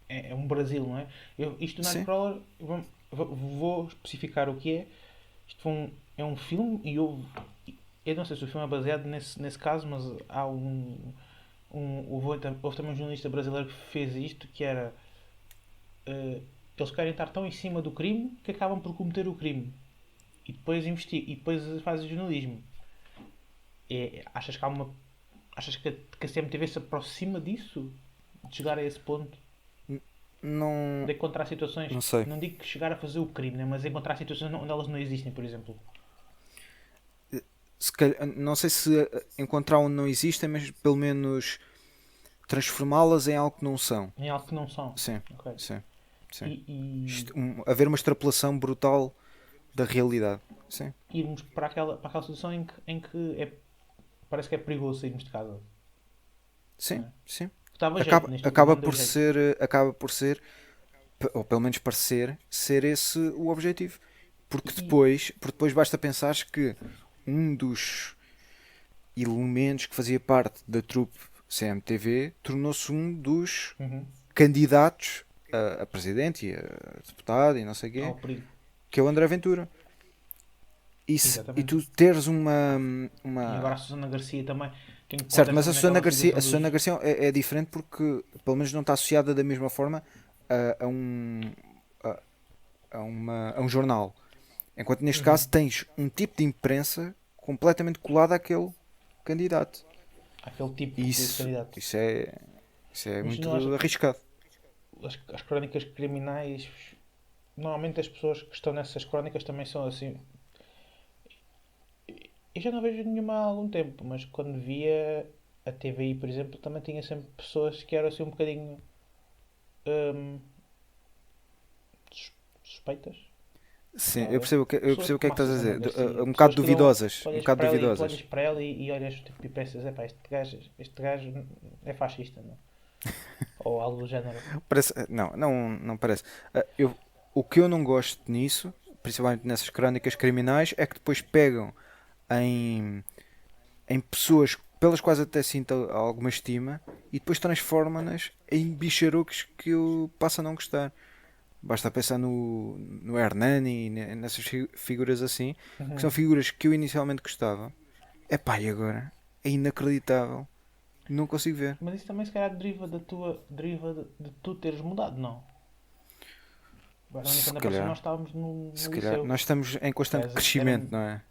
Speaker 3: É um Brasil, não é? Isto do
Speaker 2: Sim,
Speaker 3: Nightcrawler, vou especificar o que é. É um filme e eu não sei se o filme é baseado nesse caso, mas há houve também um jornalista brasileiro que fez isto, que era eles querem estar tão em cima do crime que acabam por cometer o crime e depois investir e depois fazem jornalismo. Achas que há uma. Achas que a CMTV se aproxima disso? De chegar a esse ponto?
Speaker 2: não,
Speaker 3: De encontrar situações.
Speaker 2: não sei.
Speaker 3: Não digo que chegar a fazer o crime, né? Mas encontrar situações onde elas não existem, por exemplo.
Speaker 2: Não sei se encontrar onde não existem, mas pelo menos transformá-las em algo que não são.
Speaker 3: Em algo que não são.
Speaker 2: Sim,
Speaker 3: Ok.
Speaker 2: sim, sim.
Speaker 3: E, e,
Speaker 2: Haver uma extrapolação brutal da realidade. Sim.
Speaker 3: irmos para aquela situação em que parece que é perigoso sairmos de casa.
Speaker 2: Sim,
Speaker 3: Não é?
Speaker 2: sim.
Speaker 3: Dava jeito, neste último ano deu jeito.
Speaker 2: Acaba por ser, ou pelo menos parecer, ser esse o objetivo.
Speaker 3: E,
Speaker 2: Porque depois basta pensar que um dos elementos que fazia parte da trupe CMTV tornou-se um dos
Speaker 3: uhum,
Speaker 2: candidatos a presidente e a deputado e não sei o quê,
Speaker 3: ao perigo.
Speaker 2: que é o André Ventura. E
Speaker 3: Exatamente.
Speaker 2: tu teres
Speaker 3: E agora a Susana Garcia também. Quem
Speaker 2: Certo,
Speaker 3: concordas
Speaker 2: mas
Speaker 3: também naquela
Speaker 2: A
Speaker 3: situação
Speaker 2: Susana
Speaker 3: dos.
Speaker 2: Garcia é diferente porque pelo menos não está associada da mesma forma a a, a um jornal. Enquanto neste
Speaker 3: Uhum.
Speaker 2: caso tens um tipo de imprensa completamente colado àquele candidato.
Speaker 3: Aquele tipo
Speaker 2: E
Speaker 3: de candidato.
Speaker 2: isso é, isso é
Speaker 3: Mas
Speaker 2: muito
Speaker 3: não acho
Speaker 2: arriscado.
Speaker 3: as crónicas criminais. Normalmente as pessoas que estão nessas crónicas também são assim. Eu já não vejo nenhuma há algum tempo, mas quando via a TVI, por exemplo, também tinha sempre pessoas que eram assim um bocadinho hum, suspeitas.
Speaker 2: Sim,
Speaker 3: Estás a ver?
Speaker 2: eu
Speaker 3: Pessoas
Speaker 2: percebo o que é
Speaker 3: como
Speaker 2: que
Speaker 3: a
Speaker 2: estás a
Speaker 3: Susana
Speaker 2: dizer.
Speaker 3: Garcia,
Speaker 2: Um bocado
Speaker 3: pessoas que dão.
Speaker 2: duvidosas. Um bocado
Speaker 3: Tu olhas
Speaker 2: duvidosas.
Speaker 3: para ela e olhas tipo, e pensas, epá, este gajo é fascista, não? Ou algo do género.
Speaker 2: Parece, não parece. O que eu não gosto nisso, principalmente nessas crónicas criminais, é que depois pegam em, em pessoas pelas quais até sinto alguma estima e depois transformam-nas em bicharucos que eu passo a não gostar. Basta pensar no Hernani e nessas figuras assim, que são
Speaker 3: Uhum.
Speaker 2: figuras que eu inicialmente gostava. Epá, e agora? É inacreditável. Não consigo ver.
Speaker 3: Mas isso também se calhar deriva da tua. Deriva de tu teres mudado, não? Baroni,
Speaker 2: Se
Speaker 3: quando apareceu,
Speaker 2: calhar,
Speaker 3: nós estávamos
Speaker 2: se
Speaker 3: no
Speaker 2: calhar.
Speaker 3: liceu.
Speaker 2: Nós estamos em constante crescimento, não é?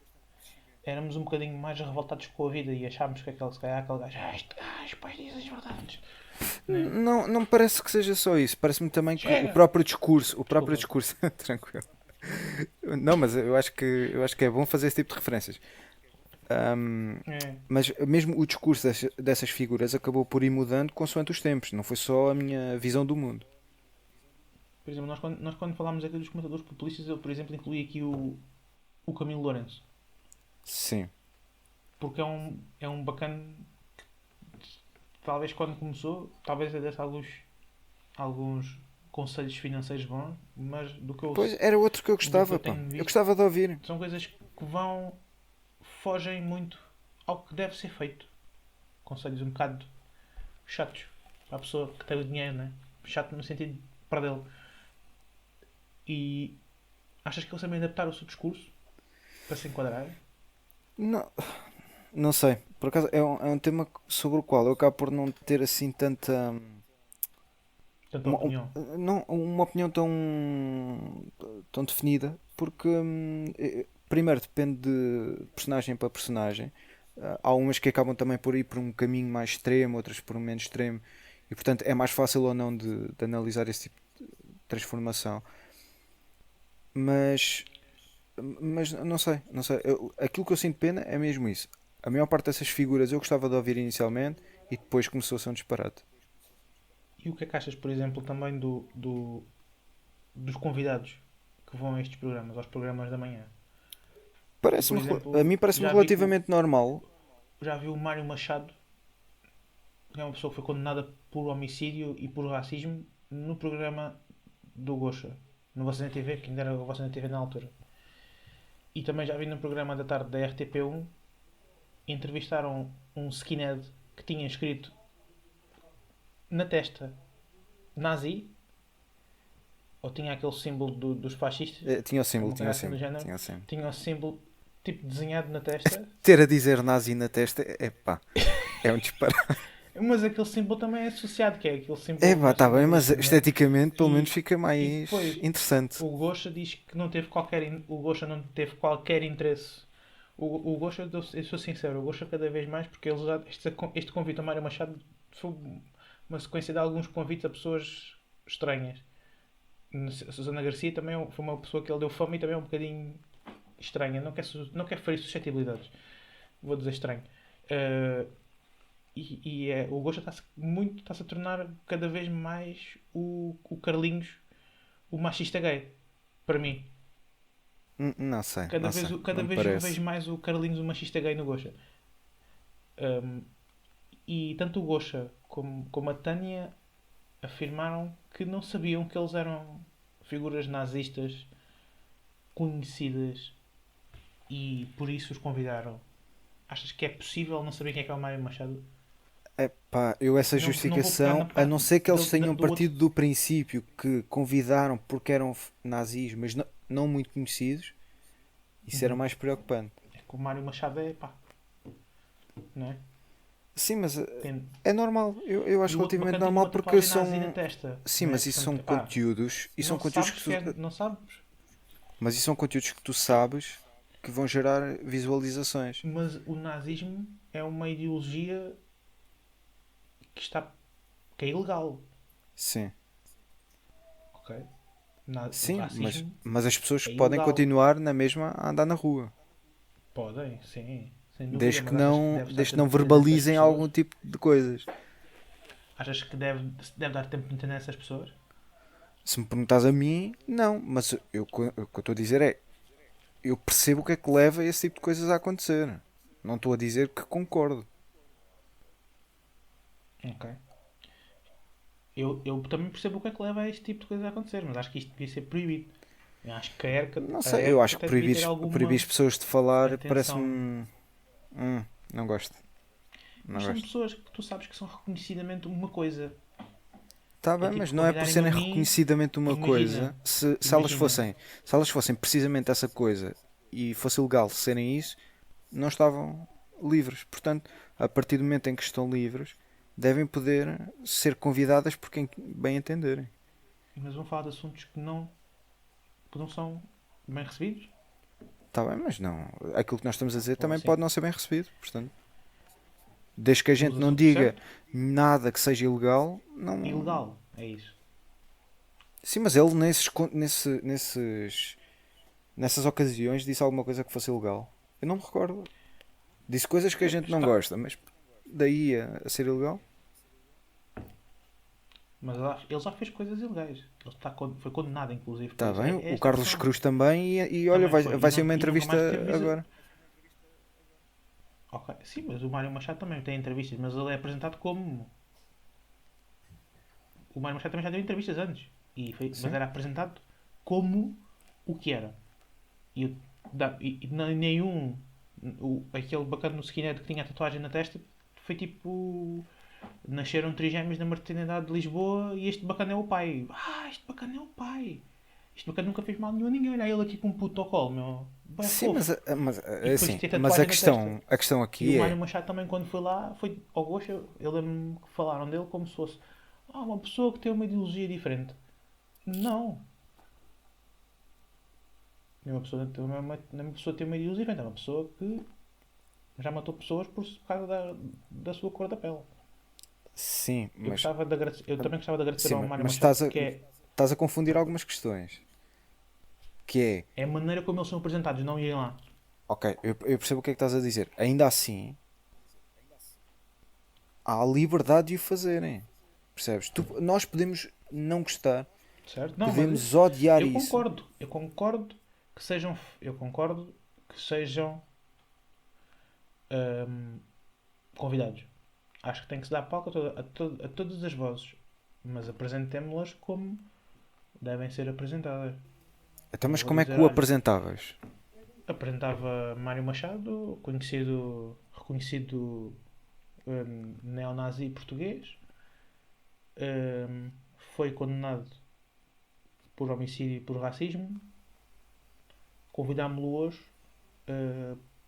Speaker 3: Éramos um bocadinho mais revoltados com a vida e achámos que se calhar aquele gajo, este gajo, pai, diz as verdades. Né?
Speaker 2: Não, não me parece que seja só isso. Parece-me também que
Speaker 3: Chega!
Speaker 2: o próprio
Speaker 3: Desculpa.
Speaker 2: discurso, tranquilo. Não, mas eu acho que é bom fazer esse tipo de referências. Ahm,
Speaker 3: É.
Speaker 2: mas mesmo o discurso dessas figuras acabou por ir mudando consoante os tempos. Não foi só a minha visão do mundo.
Speaker 3: Por exemplo, nós quando falámos aqui dos comentadores populistas, eu, por exemplo, incluí aqui o Camilo Lourenço.
Speaker 2: Sim.
Speaker 3: Porque é um bacana talvez quando começou, talvez eu desse alguns conselhos financeiros bons, mas
Speaker 2: Pois era outro que eu
Speaker 3: do que
Speaker 2: gostava,
Speaker 3: eu
Speaker 2: pá.
Speaker 3: tenho
Speaker 2: Eu
Speaker 3: visto,
Speaker 2: gostava de ouvir.
Speaker 3: são coisas que fogem muito ao que deve ser feito. Conselhos um bocado chatos para a pessoa que tem o dinheiro, né? Chato no sentido de perdê-lo. E achas que ele sabe adaptar o seu discurso para se enquadrar?
Speaker 2: Não, não sei. Por acaso é um tema sobre o qual eu acabo por não ter assim tanta.
Speaker 3: Tanta
Speaker 2: Uma,
Speaker 3: opinião.
Speaker 2: não, uma opinião tão definida, porque primeiro depende de personagem para personagem. Há umas que acabam também por ir por um caminho mais extremo, outras por um menos extremo, e portanto é mais fácil ou não de analisar esse tipo de transformação. Mas, mas não sei, não sei. Aquilo que eu sinto pena é mesmo isso. A maior parte dessas figuras eu gostava de ouvir inicialmente e depois começou a ser um disparate.
Speaker 3: E o que é que achas, por exemplo, também dos convidados que vão a estes programas, aos programas da manhã? Eu, por
Speaker 2: A
Speaker 3: exemplo,
Speaker 2: mim parece-me relativamente normal.
Speaker 3: já vi o Mário Machado, que é uma pessoa que foi condenada por homicídio e por racismo, no programa do Gosha, no Vocês na TV, que ainda era o Vocês na TV na altura. E também já vi no programa da tarde da RTP1, entrevistaram um skinhead que tinha escrito na testa nazi, ou tinha aquele símbolo dos fascistas,
Speaker 2: Tinha o
Speaker 3: que é
Speaker 2: símbolo,
Speaker 3: uma coisa assim do género,
Speaker 2: tinha o símbolo.
Speaker 3: tinha o símbolo tipo desenhado na testa,
Speaker 2: Ter a dizer nazi na testa, é pá, é um disparate.
Speaker 3: mas aquele símbolo também é associado, que é aquele
Speaker 2: É
Speaker 3: símbolo
Speaker 2: pá, tá bem, mas
Speaker 3: nacionalista, né?
Speaker 2: esteticamente pelo menos
Speaker 3: E,
Speaker 2: fica
Speaker 3: e
Speaker 2: mais
Speaker 3: depois
Speaker 2: interessante.
Speaker 3: o Gosha diz que não teve o Gosha não teve qualquer interesse. O Gosha, eu sou sincero, o Gosha cada vez mais, porque ele já, este convite a Mário Machado foi uma sequência de alguns convites a pessoas estranhas. A Susana Garcia também foi uma pessoa que ele deu fama e também é um bocadinho estranha. Não quer ferir suscetibilidades. Vou dizer estranho. Uh, o Gosha está-se a tornar cada vez mais o Carlinhos, o machista gay. Para mim.
Speaker 2: Não sei,
Speaker 3: Cada
Speaker 2: não
Speaker 3: vez,
Speaker 2: sei.
Speaker 3: cada
Speaker 2: Não me
Speaker 3: vez eu
Speaker 2: parece.
Speaker 3: vejo mais o Carlinhos, o machista gay no Gosha. Um, e tanto o Gosha como a Tânia afirmaram que não sabiam que eles eram figuras nazistas conhecidas e por isso os convidaram. Achas que é possível não saber quem é o Mário Machado?
Speaker 2: É pá, eu essa
Speaker 3: Não vou pegar na
Speaker 2: justificação, a
Speaker 3: parte
Speaker 2: não ser que eles tenham
Speaker 3: do outro.
Speaker 2: partido do princípio que convidaram porque eram nazis, mas não muito conhecidos, isso era
Speaker 3: Uhum.
Speaker 2: mais preocupante.
Speaker 3: É que o Mário Machado é pá, não é?
Speaker 2: Sim, mas
Speaker 3: Tem...
Speaker 2: é normal. Eu
Speaker 3: E
Speaker 2: acho
Speaker 3: o outro
Speaker 2: relativamente
Speaker 3: bacana tem uma
Speaker 2: normal porque
Speaker 3: tatuagem nazi na
Speaker 2: são.
Speaker 3: testa,
Speaker 2: Sim,
Speaker 3: não é?
Speaker 2: mas isso são
Speaker 3: Portanto, pá,
Speaker 2: conteúdos. E são
Speaker 3: não
Speaker 2: conteúdos
Speaker 3: sabes
Speaker 2: que
Speaker 3: que
Speaker 2: tu.
Speaker 3: é, não sabes,
Speaker 2: Mas isso são conteúdos que tu sabes que vão gerar visualizações.
Speaker 3: mas o nazismo é uma ideologia que está que é ilegal,
Speaker 2: Sim.
Speaker 3: ok? O
Speaker 2: Sim,
Speaker 3: racismo
Speaker 2: mas as pessoas
Speaker 3: é
Speaker 2: podem
Speaker 3: ilegal.
Speaker 2: continuar na mesma a andar na rua.
Speaker 3: Podem, sim, sem dúvida,
Speaker 2: Desde que
Speaker 3: mas achas que
Speaker 2: não,
Speaker 3: deve estar
Speaker 2: desde que não
Speaker 3: tempo de entender essas
Speaker 2: verbalizem
Speaker 3: pessoas?
Speaker 2: algum tipo de coisas.
Speaker 3: Achas que deve dar tempo de entender essas pessoas?
Speaker 2: Se me perguntas a mim, não. Mas o que eu estou a dizer é, eu percebo o que é que leva esse tipo de coisas a acontecer. Não estou a dizer que concordo.
Speaker 3: Ok. Eu também percebo o que é que leva a este tipo de coisas a acontecer, mas acho que isto devia ser proibido. Eu acho que
Speaker 2: Não
Speaker 3: a
Speaker 2: sei, eu
Speaker 3: ERC
Speaker 2: acho que
Speaker 3: até devia ter
Speaker 2: proibir
Speaker 3: alguma
Speaker 2: as pessoas de falar
Speaker 3: atenção.
Speaker 2: parece-me. Não gosto. Não
Speaker 3: Mas são
Speaker 2: gosto.
Speaker 3: pessoas que tu sabes que são reconhecidamente uma coisa.
Speaker 2: Tá
Speaker 3: É
Speaker 2: bem,
Speaker 3: tipo
Speaker 2: mas não é por
Speaker 3: convidarem-me a
Speaker 2: serem
Speaker 3: mim,
Speaker 2: reconhecidamente uma
Speaker 3: imagina,
Speaker 2: coisa. Se elas
Speaker 3: imagina.
Speaker 2: fossem, se elas fossem precisamente essa coisa e fosse legal serem isso, não estavam livres. Portanto, a partir do momento em que estão livres, devem poder ser convidadas por quem bem entenderem.
Speaker 3: Mas vão falar de assuntos que não são bem recebidos?
Speaker 2: Tá bem, mas não. Aquilo que nós estamos a dizer
Speaker 3: Ou
Speaker 2: também
Speaker 3: assim?
Speaker 2: pode não ser bem recebido. Portanto, desde que a gente
Speaker 3: Os
Speaker 2: não
Speaker 3: assuntos,
Speaker 2: diga
Speaker 3: certo?
Speaker 2: nada que seja ilegal, não.
Speaker 3: Ilegal, é isso.
Speaker 2: Sim, mas ele nessas ocasiões disse alguma coisa que fosse ilegal. Eu não me recordo. Disse coisas que a gente não
Speaker 3: Está.
Speaker 2: gosta, mas daí a ser ilegal?
Speaker 3: Mas ele já fez coisas ilegais. Foi condenado, inclusive, por
Speaker 2: Está
Speaker 3: isso.
Speaker 2: bem,
Speaker 3: É
Speaker 2: o
Speaker 3: esta a
Speaker 2: Carlos
Speaker 3: questão.
Speaker 2: Cruz também, e olha,
Speaker 3: Também
Speaker 2: vai,
Speaker 3: foi.
Speaker 2: vai ser uma
Speaker 3: E nunca
Speaker 2: entrevista
Speaker 3: mais teve
Speaker 2: agora.
Speaker 3: Ok. Sim, mas o Mário Machado também tem entrevistas, mas ele é apresentado como. O Mário Machado também já deu entrevistas antes. Mas
Speaker 2: Sim.
Speaker 3: era apresentado como o que era. E nenhum. Aquele bacana no skinhead que tinha a tatuagem na testa foi tipo. Nasceram trigêmeos na maternidade de Lisboa e este bacana é o pai. Ah, este bacana é o pai. Este bacana nunca fez mal nenhum a ninguém. Olha ele aqui com um puto ao colo, meu. Bem
Speaker 2: Sim,
Speaker 3: fofo. E depois
Speaker 2: assim,
Speaker 3: tem
Speaker 2: mas a
Speaker 3: tatuagem na testa.
Speaker 2: questão
Speaker 3: E o
Speaker 2: aqui
Speaker 3: Mário
Speaker 2: é,
Speaker 3: Machado também, quando foi lá, foi ao Goxa. Eu lembro-me que falaram dele como se fosse uma pessoa que tem uma ideologia diferente. Não. Não é uma pessoa, não é uma pessoa que tem uma ideologia diferente. É uma pessoa que já matou pessoas por causa da sua cor da pele.
Speaker 2: sim,
Speaker 3: Eu também gostava de agradecer
Speaker 2: sim,
Speaker 3: ao Mário
Speaker 2: mas
Speaker 3: Machado
Speaker 2: estás
Speaker 3: porque
Speaker 2: estás a confundir algumas questões. Que é,
Speaker 3: é a maneira como eles são apresentados, não irem lá.
Speaker 2: ok, eu percebo o que é que estás a dizer. Ainda assim, há a liberdade de o fazerem. Percebes? Nós podemos não gostar,
Speaker 3: Certo? Não, mas
Speaker 2: podemos odiar
Speaker 3: eu
Speaker 2: isso.
Speaker 3: concordo. Eu concordo que sejam hum, convidados. Acho que tem que se dar palco a todas as vozes. Mas apresentemos-las como devem ser apresentadas.
Speaker 2: Então,
Speaker 3: Não
Speaker 2: mas
Speaker 3: vou
Speaker 2: como é que
Speaker 3: dizer,
Speaker 2: o
Speaker 3: olha,
Speaker 2: apresentavas?
Speaker 3: apresentava Mário Machado, reconhecido neonazi português. Foi condenado por homicídio e por racismo. Convidámo-lo hoje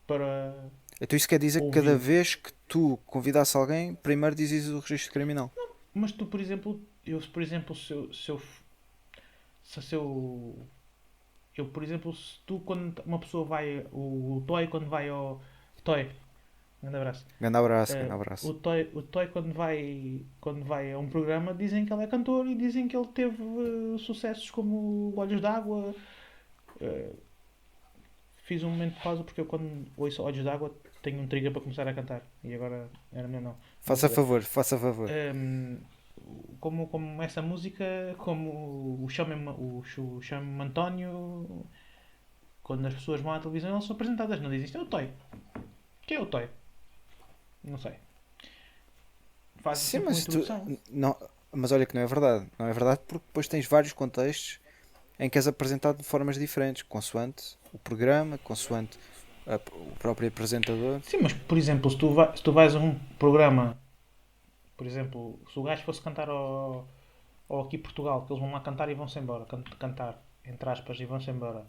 Speaker 3: para
Speaker 2: Então isso quer dizer que cada
Speaker 3: ouvir.
Speaker 2: vez que tu convidasse alguém, primeiro dizes o registro criminal.
Speaker 3: Mas tu, por exemplo, se eu, por exemplo, se tu, quando uma pessoa vai, o Toy, quando vai ao. Toy, um grande abraço.
Speaker 2: Grande abraço, grande
Speaker 3: O
Speaker 2: abraço.
Speaker 3: Toy, quando vai a um programa, dizem que ele é cantor e dizem que ele teve sucessos como Olhos d'Água. Eh, Fiz um momento de pausa porque eu, quando ouço Olhos d'Água, tenho um trigger para começar a cantar. E agora era melhor não.
Speaker 2: Faça
Speaker 3: Brincadeira.
Speaker 2: favor, faça favor.
Speaker 3: Como essa música, como o Chame-me António, quando as pessoas vão à televisão, elas são apresentadas. Não dizem isto é o Toy. Quem é o Toy? Não sei. Faz
Speaker 2: Sim,
Speaker 3: sempre uma
Speaker 2: mas tu.
Speaker 3: introdução.
Speaker 2: Não, mas olha que não é verdade. Não é verdade porque depois tens vários contextos em que és apresentado de formas diferentes, consoante o programa, consoante o próprio apresentador.
Speaker 3: Sim, mas por exemplo, se tu vais a um programa, por exemplo, se o gajo fosse cantar ao aqui Portugal, que eles vão lá cantar e vão-se embora, cantar, entre aspas, e vão-se embora,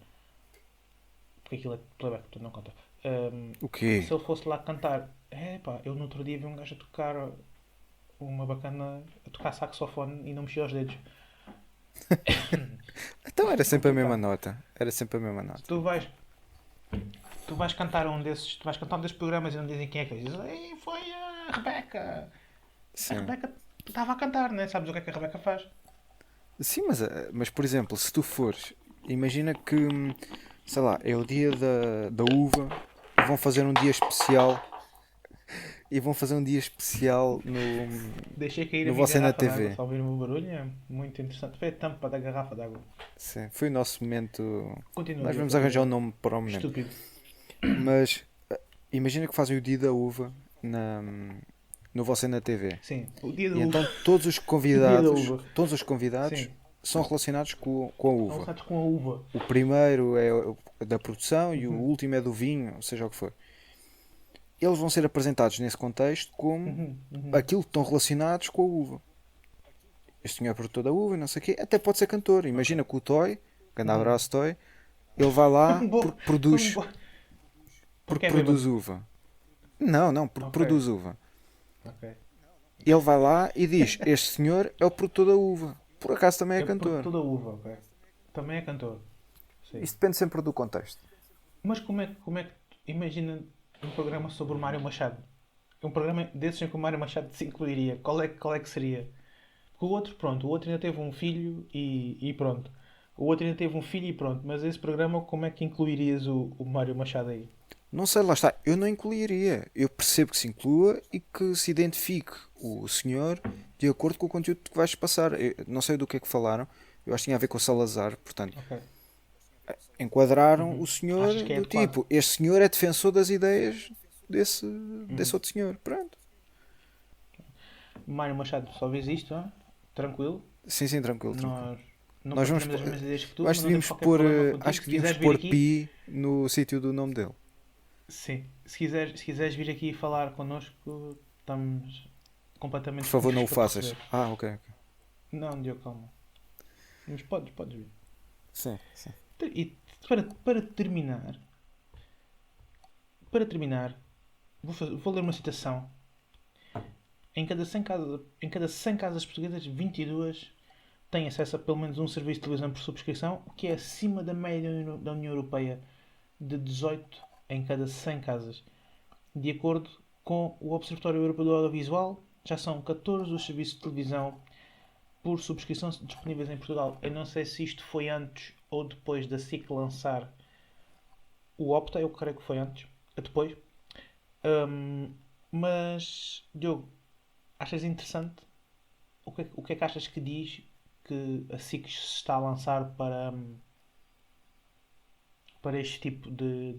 Speaker 3: porque aquilo é playback, portanto não conta.
Speaker 2: O quê?
Speaker 3: Se ele fosse lá cantar, pá, eu no outro dia vi um gajo a tocar uma bacana, a tocar saxofone e não mexia os dedos.
Speaker 2: Então era
Speaker 3: É
Speaker 2: sempre a mesma
Speaker 3: complicado.
Speaker 2: nota. Era sempre a mesma
Speaker 3: Se
Speaker 2: nota.
Speaker 3: tu vais cantar tu vais cantar um desses programas e não dizem quem é que é, dizes, ei, foi a Rebeca. A
Speaker 2: Sim.
Speaker 3: Rebeca estava a cantar, né? Sabes o que é que a Rebeca faz?
Speaker 2: Sim, mas por exemplo, se tu fores, imagina que, sei lá, é o dia da uva e vão fazer um dia especial
Speaker 3: Deixei cair a
Speaker 2: no
Speaker 3: minha
Speaker 2: Você na
Speaker 3: garrafa d'água,
Speaker 2: TV.
Speaker 3: só ouvir o meu barulho, é muito interessante. Foi a tampa da garrafa d'água.
Speaker 2: Sim, foi o nosso momento.
Speaker 3: Continua,
Speaker 2: Nós
Speaker 3: Diogo,
Speaker 2: vamos arranjar um
Speaker 3: continua.
Speaker 2: nome para o momento.
Speaker 3: Estúpido.
Speaker 2: Mas imagina que fazem o dia da uva no Você na TV.
Speaker 3: Sim, o dia da
Speaker 2: E
Speaker 3: uva.
Speaker 2: então todos os
Speaker 3: O dia da
Speaker 2: convidados,
Speaker 3: uva.
Speaker 2: todos os convidados
Speaker 3: Sim,
Speaker 2: são relacionados com a
Speaker 3: não
Speaker 2: uva.
Speaker 3: sabes com a uva.
Speaker 2: O primeiro é da produção e o
Speaker 3: Uhum,
Speaker 2: último é do vinho, seja o que for. Eles vão ser apresentados nesse contexto como
Speaker 3: uhum, uhum,
Speaker 2: aquilo que estão relacionados com a uva. Este senhor é produtor da uva, não sei o quê, até pode ser cantor.
Speaker 3: ok.
Speaker 2: Imagina que o Toy, grande
Speaker 3: Uhum.
Speaker 2: abraço Toy, ele vai lá porque
Speaker 3: Foi um
Speaker 2: produz,
Speaker 3: bom.
Speaker 2: porque
Speaker 3: Porque é bêbado.
Speaker 2: produz uva. Não, não, porque
Speaker 3: Ok,
Speaker 2: produz uva.
Speaker 3: ok.
Speaker 2: Ele vai lá e diz: Este senhor é o produtor da uva. Por acaso também é
Speaker 3: É porque
Speaker 2: cantor.
Speaker 3: toda uva, ok. Também é cantor. Sim.
Speaker 2: Isso depende sempre do contexto.
Speaker 3: Mas como é que imagina um programa sobre o Mário Machado? Um programa desses em que o Mário Machado se incluiria. Qual é que seria? Porque o outro, pronto, o outro ainda teve um filho e pronto. O outro ainda teve um filho e pronto. Mas esse programa, como é que incluirias o Mário Machado aí?
Speaker 2: Não sei, lá está. Eu não incluiria. Eu percebo que se inclua e que se identifique o senhor de acordo com o conteúdo que vais passar. Eu não sei do que é que falaram. Eu acho que tinha a ver com o Salazar. Portanto,
Speaker 3: Ok.
Speaker 2: enquadraram
Speaker 3: Uhum.
Speaker 2: o senhor
Speaker 3: Achas que é
Speaker 2: do
Speaker 3: adequado?
Speaker 2: tipo: Este senhor é defensor das ideias desse
Speaker 3: Uhum.
Speaker 2: outro senhor. Pronto.
Speaker 3: Mário Machado, só vês isto, ah? Tranquilo.
Speaker 2: Sim, sim, tranquilo, tranquilo.
Speaker 3: Nós não
Speaker 2: Nós vamos.
Speaker 3: partilhamos as mesmas ideias que tu,
Speaker 2: Eu acho
Speaker 3: mas
Speaker 2: que
Speaker 3: não temos
Speaker 2: devíamos
Speaker 3: qualquer
Speaker 2: pôr,
Speaker 3: problema
Speaker 2: acho
Speaker 3: contigo.
Speaker 2: que
Speaker 3: Se
Speaker 2: devíamos
Speaker 3: quiseres vir
Speaker 2: pôr
Speaker 3: aqui,
Speaker 2: pi no sítio do nome dele.
Speaker 3: sim. Se quiseres vir aqui falar connosco, estamos completamente
Speaker 2: Por favor, não o
Speaker 3: disponíveis para te
Speaker 2: faças.
Speaker 3: receber.
Speaker 2: Ah, ok, ok.
Speaker 3: Não, Diogo, calma. Mas podes vir.
Speaker 2: Sim, sim.
Speaker 3: E para terminar, vou ler uma citação. Em cada 100 casas portuguesas, 22 têm acesso a pelo menos um serviço de televisão por subscrição, o que é acima da média da União Europeia de 18 em cada 100 casas. De acordo com o Observatório Europeu do Audiovisual, já são 14 os serviços de televisão por subscrição disponíveis em Portugal. Eu não sei se isto foi antes ou depois da SIC lançar o Opta, eu creio que foi antes, depois. Hum, mas, Diogo, achas interessante? O que é que achas que diz que a SIC se está a lançar para este tipo de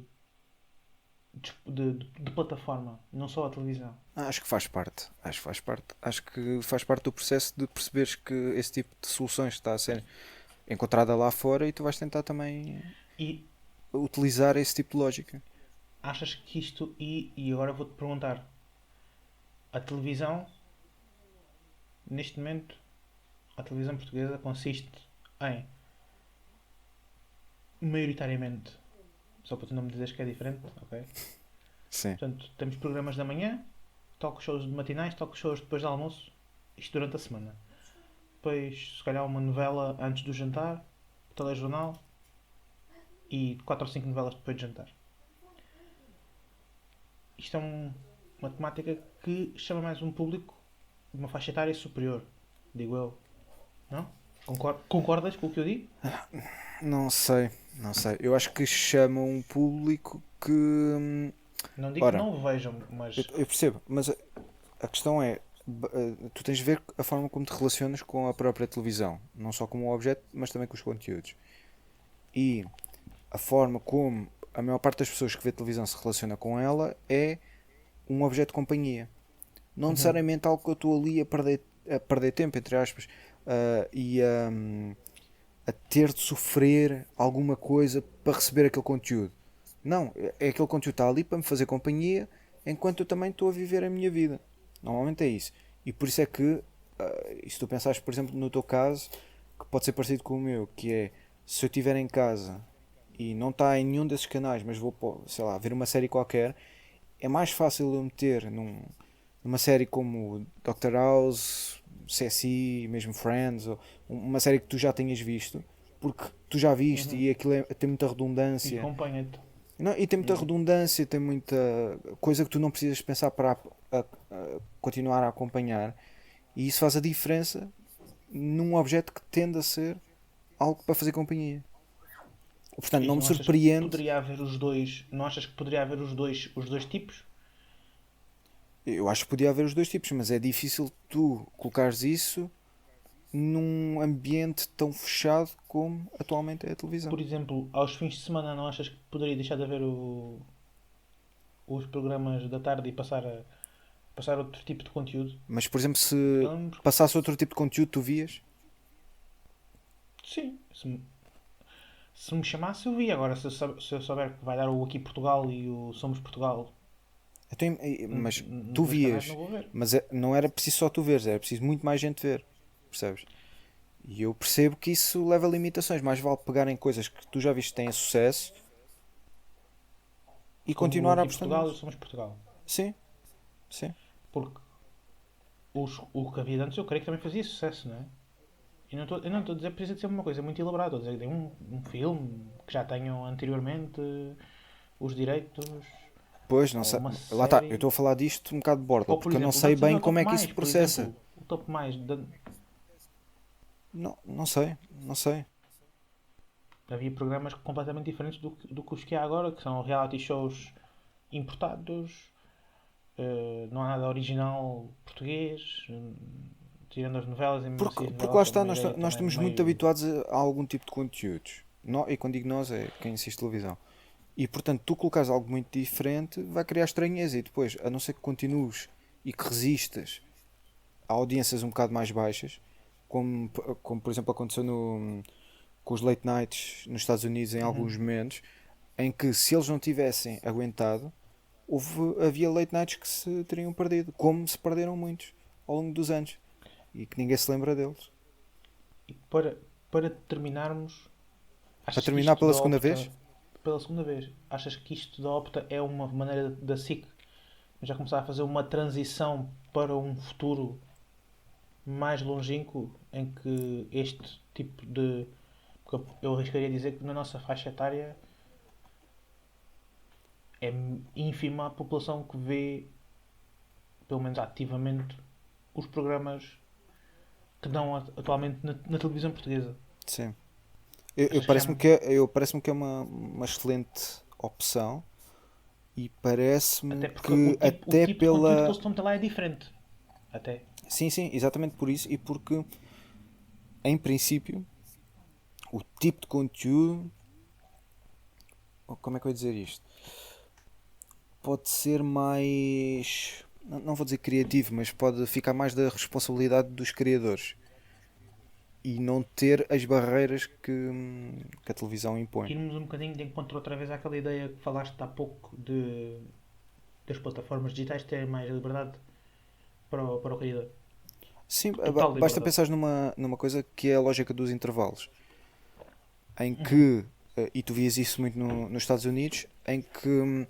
Speaker 3: plataforma, não só a televisão?
Speaker 2: Acho que faz parte. Acho que faz parte. Acho que faz parte do processo de perceberes que esse tipo de soluções está a ser encontrada lá fora e tu vais tentar também
Speaker 3: E
Speaker 2: utilizar esse tipo de lógica.
Speaker 3: achas que isto. E agora vou-te perguntar: a televisão, neste momento, a televisão portuguesa consiste em, maioritariamente, só para tu não me dizeres que é diferente, ok?
Speaker 2: Sim.
Speaker 3: Portanto, temos programas da manhã, talk shows de matinais, talk shows depois do almoço, isto durante a semana. Depois, se calhar, uma novela antes do jantar, telejornal e 4 ou 5 novelas depois de jantar. Isto é uma temática que chama mais um público de uma faixa etária superior, digo eu. Não? Concordas com o que eu digo?
Speaker 2: Não sei. Não sei. Eu acho que chama um público que.
Speaker 3: Não digo que
Speaker 2: Ora,
Speaker 3: não o vejam, mas.
Speaker 2: eu percebo, mas a questão é. Tu tens de ver a forma como te relacionas com a própria televisão. Não só como objeto, mas também com os conteúdos. E a forma como a maior parte das pessoas que vê televisão se relaciona com ela é um objeto de companhia. Não necessariamente algo que eu estou ali a perder tempo, entre aspas, e a ter de sofrer alguma coisa para receber aquele conteúdo. Não, é aquele conteúdo que está ali para me fazer companhia enquanto eu também estou a viver a minha vida. Normalmente é isso. E por isso é que, e se tu pensares, por exemplo, no teu caso, que pode ser parecido com o meu, que é, se eu estiver em casa e não está em nenhum desses canais, mas vou, sei lá, ver uma série qualquer, é mais fácil eu meter numa série como Doctor House, CSI, mesmo Friends, ou uma série que tu já tenhas visto, porque tu já viste e aquilo tem muita
Speaker 3: E
Speaker 2: redundância.
Speaker 3: acompanha-te.
Speaker 2: Não, e tem muita redundância, tem muita coisa que tu não precisas pensar para continuar a acompanhar, e isso faz a diferença num objeto que tende a ser algo para fazer companhia. Portanto,
Speaker 3: E
Speaker 2: não me
Speaker 3: não achas que
Speaker 2: surpreende.
Speaker 3: poderia haver os dois? Não achas que poderia haver os dois tipos?
Speaker 2: Eu acho que podia haver os dois tipos, mas é difícil tu colocares isso num ambiente tão fechado como atualmente é a televisão.
Speaker 3: Por exemplo, aos fins de semana não achas que poderia deixar de haver os programas da tarde e passar outro tipo de conteúdo?
Speaker 2: Mas, por exemplo, se
Speaker 3: Eu lembro.
Speaker 2: passasse outro tipo de conteúdo, tu vias?
Speaker 3: Sim, se me chamasse eu vi. Agora, se eu souber que vai dar o Aqui Portugal e o Somos Portugal
Speaker 2: Mas
Speaker 3: nos
Speaker 2: tu
Speaker 3: dois canais,
Speaker 2: vias.
Speaker 3: não vou ver.
Speaker 2: Mas não era preciso só tu veres, era preciso muito mais gente ver. Percebes? E eu percebo que isso leva a limitações. Mais vale pegar em coisas que tu já viste que têm sucesso e
Speaker 3: Como o
Speaker 2: continuar a
Speaker 3: Aqui
Speaker 2: apostar
Speaker 3: Portugal e o
Speaker 2: nisso.
Speaker 3: Somos Portugal.
Speaker 2: Sim, sim.
Speaker 3: Porque o que havia antes eu creio que também fazia sucesso, não é? Eu não estou a dizer que precisa de ser uma coisa muito elaborada. Estou a dizer que tem um filme que já tenham anteriormente os direitos,
Speaker 2: Pois, não
Speaker 3: ou
Speaker 2: sei.
Speaker 3: uma
Speaker 2: Lá está, eu
Speaker 3: série.
Speaker 2: estou a falar disto um bocado de borda,
Speaker 3: Ou, por
Speaker 2: porque eu não
Speaker 3: exemplo,
Speaker 2: sei
Speaker 3: vamos dizer
Speaker 2: bem
Speaker 3: o
Speaker 2: como
Speaker 3: Top
Speaker 2: é que isso se
Speaker 3: Mais, por
Speaker 2: processa.
Speaker 3: exemplo. O Top Mais.
Speaker 2: Não, não sei, não sei.
Speaker 3: Havia programas completamente diferentes do que os que há agora, que são reality shows importados, não há nada original português, tirando as novelas, e mesmo assim as
Speaker 2: Porque lá
Speaker 3: novelas são
Speaker 2: está,
Speaker 3: uma ideia
Speaker 2: nós
Speaker 3: também
Speaker 2: estamos muito
Speaker 3: meio.
Speaker 2: habituados a algum tipo de conteúdos. E quando digo nós, é quem assiste televisão. E portanto, tu colocares algo muito diferente vai criar estranheza. E depois, a não ser que continues e que resistas a audiências um bocado mais baixas, como por exemplo aconteceu com os late nights nos Estados Unidos em alguns momentos, em que se eles não tivessem aguentado, havia late nights que se teriam perdido, como se perderam muitos ao longo dos anos e que ninguém se lembra deles.
Speaker 3: E para terminarmos,
Speaker 2: Para
Speaker 3: achas que
Speaker 2: terminar
Speaker 3: isto
Speaker 2: pela
Speaker 3: da
Speaker 2: segunda
Speaker 3: Opta,
Speaker 2: vez,
Speaker 3: pela segunda vez, achas que isto da Opta é uma maneira da SIC já começar a fazer uma transição para um futuro mais longínquo em que este tipo de. Porque eu arriscaria dizer que na nossa faixa etária é ínfima a população que vê, pelo menos ativamente, os programas que dão atualmente na televisão portuguesa.
Speaker 2: sim.
Speaker 3: Achas que já.
Speaker 2: Parece-me que é uma excelente opção e parece-me
Speaker 3: Até porque
Speaker 2: que
Speaker 3: o
Speaker 2: até
Speaker 3: tipo de conteúdo que
Speaker 2: pela.
Speaker 3: eles estão a ter lá é diferente. Até.
Speaker 2: Sim, sim, exatamente por isso e porque, em princípio, o tipo de conteúdo. Como é que eu ia dizer isto? Pode ser mais. Não vou dizer criativo, mas pode ficar mais da responsabilidade dos criadores e não ter as barreiras que a televisão impõe.
Speaker 3: Irmos um bocadinho de encontro outra vez àquela ideia que falaste há pouco das plataformas digitais terem mais liberdade para o criador.
Speaker 2: Sim,
Speaker 3: Total
Speaker 2: basta
Speaker 3: liberdade.
Speaker 2: pensar numa coisa que é a lógica dos intervalos, em que, e tu vias isso muito nos Estados Unidos, em que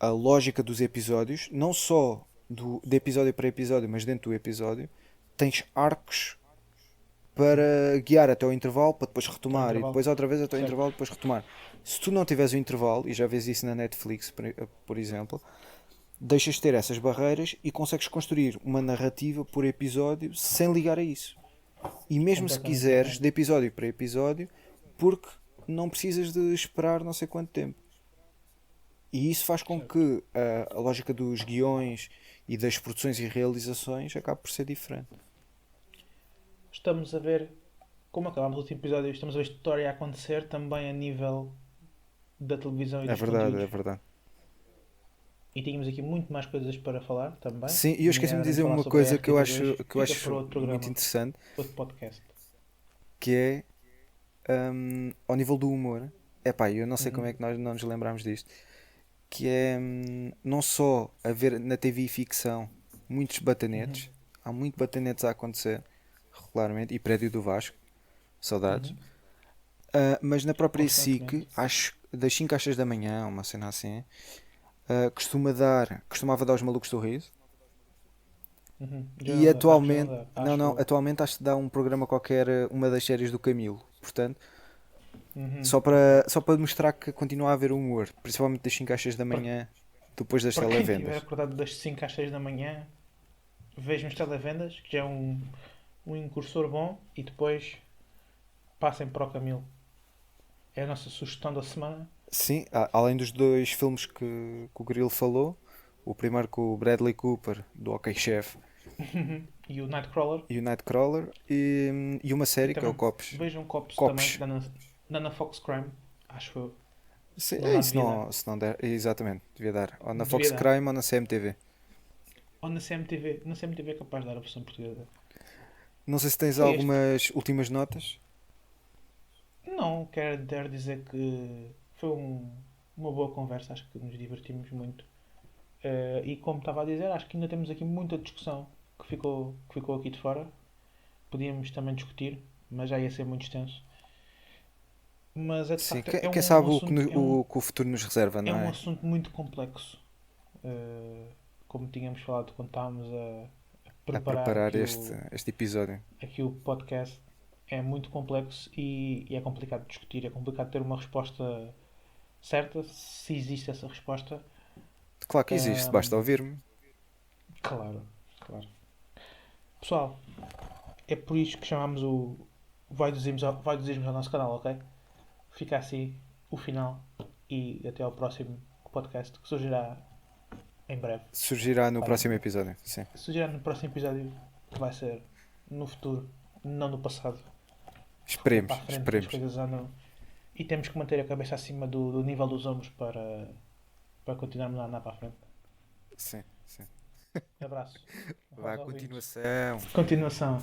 Speaker 2: a lógica dos episódios, não só de episódio para episódio, mas dentro do episódio, tens arcos para guiar até o intervalo, para depois
Speaker 3: Para o
Speaker 2: retomar, e
Speaker 3: intervalo.
Speaker 2: depois outra vez até o
Speaker 3: Certo.
Speaker 2: intervalo, depois retomar. Se tu não tiveres o intervalo, e já vês isso na Netflix, por exemplo, deixas de ter essas barreiras e consegues construir uma narrativa por episódio sem ligar a isso. E mesmo se
Speaker 3: Completamente
Speaker 2: quiseres,
Speaker 3: diferente.
Speaker 2: de episódio para episódio, porque não precisas de esperar não sei quanto tempo. E isso faz com
Speaker 3: Certo.
Speaker 2: que a lógica dos guiões e das produções e realizações acabe por ser diferente.
Speaker 3: Estamos a ver, como acabámos o último episódio, estamos a ver esta história a acontecer também a nível da televisão e
Speaker 2: É
Speaker 3: dos
Speaker 2: verdade, é
Speaker 3: conteúdos.
Speaker 2: verdade.
Speaker 3: E tínhamos aqui muito mais coisas para falar também,
Speaker 2: Sim, e eu esqueci-me de
Speaker 3: nomeadamente
Speaker 2: dizer
Speaker 3: falar
Speaker 2: uma
Speaker 3: sobre a
Speaker 2: coisa
Speaker 3: RTP2.
Speaker 2: que eu
Speaker 3: Fica para
Speaker 2: acho
Speaker 3: outro
Speaker 2: muito
Speaker 3: programa,
Speaker 2: interessante,
Speaker 3: outro podcast.
Speaker 2: que é ao nível do humor. Epá, eu não sei como
Speaker 3: Uhum,
Speaker 2: é que nós não nos lembramos disto. Que é não só haver na TV ficção muitos
Speaker 3: uhum,
Speaker 2: batanetes, há muito batanetes a acontecer regularmente, e Prédio do Vasco, saudades.
Speaker 3: uhum.
Speaker 2: Mas na própria
Speaker 3: Constantemente.
Speaker 2: SIC, acho das 5 às 6 da manhã, uma cena assim, costumava dar os Malucos do Riso.
Speaker 3: Uhum.
Speaker 2: E
Speaker 3: Acho que já não
Speaker 2: atualmente,
Speaker 3: dá.
Speaker 2: não,
Speaker 3: Acho
Speaker 2: não,
Speaker 3: eu.
Speaker 2: atualmente acho que dá um programa qualquer, uma das séries do Camilo. Portanto,
Speaker 3: Ok.
Speaker 2: só para mostrar que continua a haver humor, principalmente das 5 às 6 da
Speaker 3: Para,
Speaker 2: manhã, depois das
Speaker 3: para quem estiver
Speaker 2: televendas.
Speaker 3: acordado das 5 às 6 da manhã, vejam as televendas, que já é um incursor bom, e depois passem para o Camilo. É a nossa sugestão da semana.
Speaker 2: Sim, além dos dois filmes que o Grilo falou, o primeiro com o Bradley Cooper, do OK Chef,
Speaker 3: E o Nightcrawler.
Speaker 2: e o Nightcrawler, e uma
Speaker 3: E
Speaker 2: série que é o
Speaker 3: também
Speaker 2: Cops.
Speaker 3: vejam Cops também, que
Speaker 2: Cops.
Speaker 3: dá na Fox Crime. Acho eu.
Speaker 2: Sim,
Speaker 3: Não
Speaker 2: é
Speaker 3: dá,
Speaker 2: isso,
Speaker 3: devia dar.
Speaker 2: não, se não der, exatamente, devia dar. Ou na
Speaker 3: Devia
Speaker 2: Fox
Speaker 3: dar.
Speaker 2: Crime ou na CMTV.
Speaker 3: Ou na CMTV. Na CMTV é capaz de dar a versão portuguesa.
Speaker 2: Não sei se tens
Speaker 3: Foi este.
Speaker 2: algumas últimas notas.
Speaker 3: Não, quero dizer que foi uma boa conversa. Acho que nos divertimos muito. E como estava a dizer, acho que ainda temos aqui muita discussão que ficou aqui de fora. Podíamos também discutir, mas já ia ser muito extenso. Mas é de
Speaker 2: Sim,
Speaker 3: facto é
Speaker 2: quem
Speaker 3: um
Speaker 2: sabe
Speaker 3: assunto,
Speaker 2: o que o futuro nos reserva,
Speaker 3: é
Speaker 2: não
Speaker 3: um
Speaker 2: é?
Speaker 3: assunto muito complexo. Como tínhamos falado quando estávamos a
Speaker 2: A
Speaker 3: preparar
Speaker 2: preparar
Speaker 3: aqui
Speaker 2: este episódio.
Speaker 3: aqui o podcast, é muito complexo e é complicado de discutir, é complicado ter uma resposta certa, se existe essa resposta.
Speaker 2: Claro que existe, basta
Speaker 3: Ahm,
Speaker 2: ouvir-me.
Speaker 3: claro, claro. Pessoal, é por isto que chamamos o Vai dos Ismos ao nosso canal, ok? Fica assim o final e até ao próximo podcast que surgirá em breve.
Speaker 2: Surgirá no
Speaker 3: Vai,
Speaker 2: próximo episódio. Sim.
Speaker 3: surgirá no próximo episódio que vai ser no futuro, não no passado. Porque é para
Speaker 2: Esperemos,
Speaker 3: a frente que as
Speaker 2: esperemos.
Speaker 3: coisas andam. E temos que manter a cabeça acima do nível dos ombros para continuarmos a andar para a frente.
Speaker 2: Sim, sim.
Speaker 3: Abraço
Speaker 2: Vá
Speaker 3: aos
Speaker 2: à
Speaker 3: ouvintes.
Speaker 2: continuação.
Speaker 3: Continuação.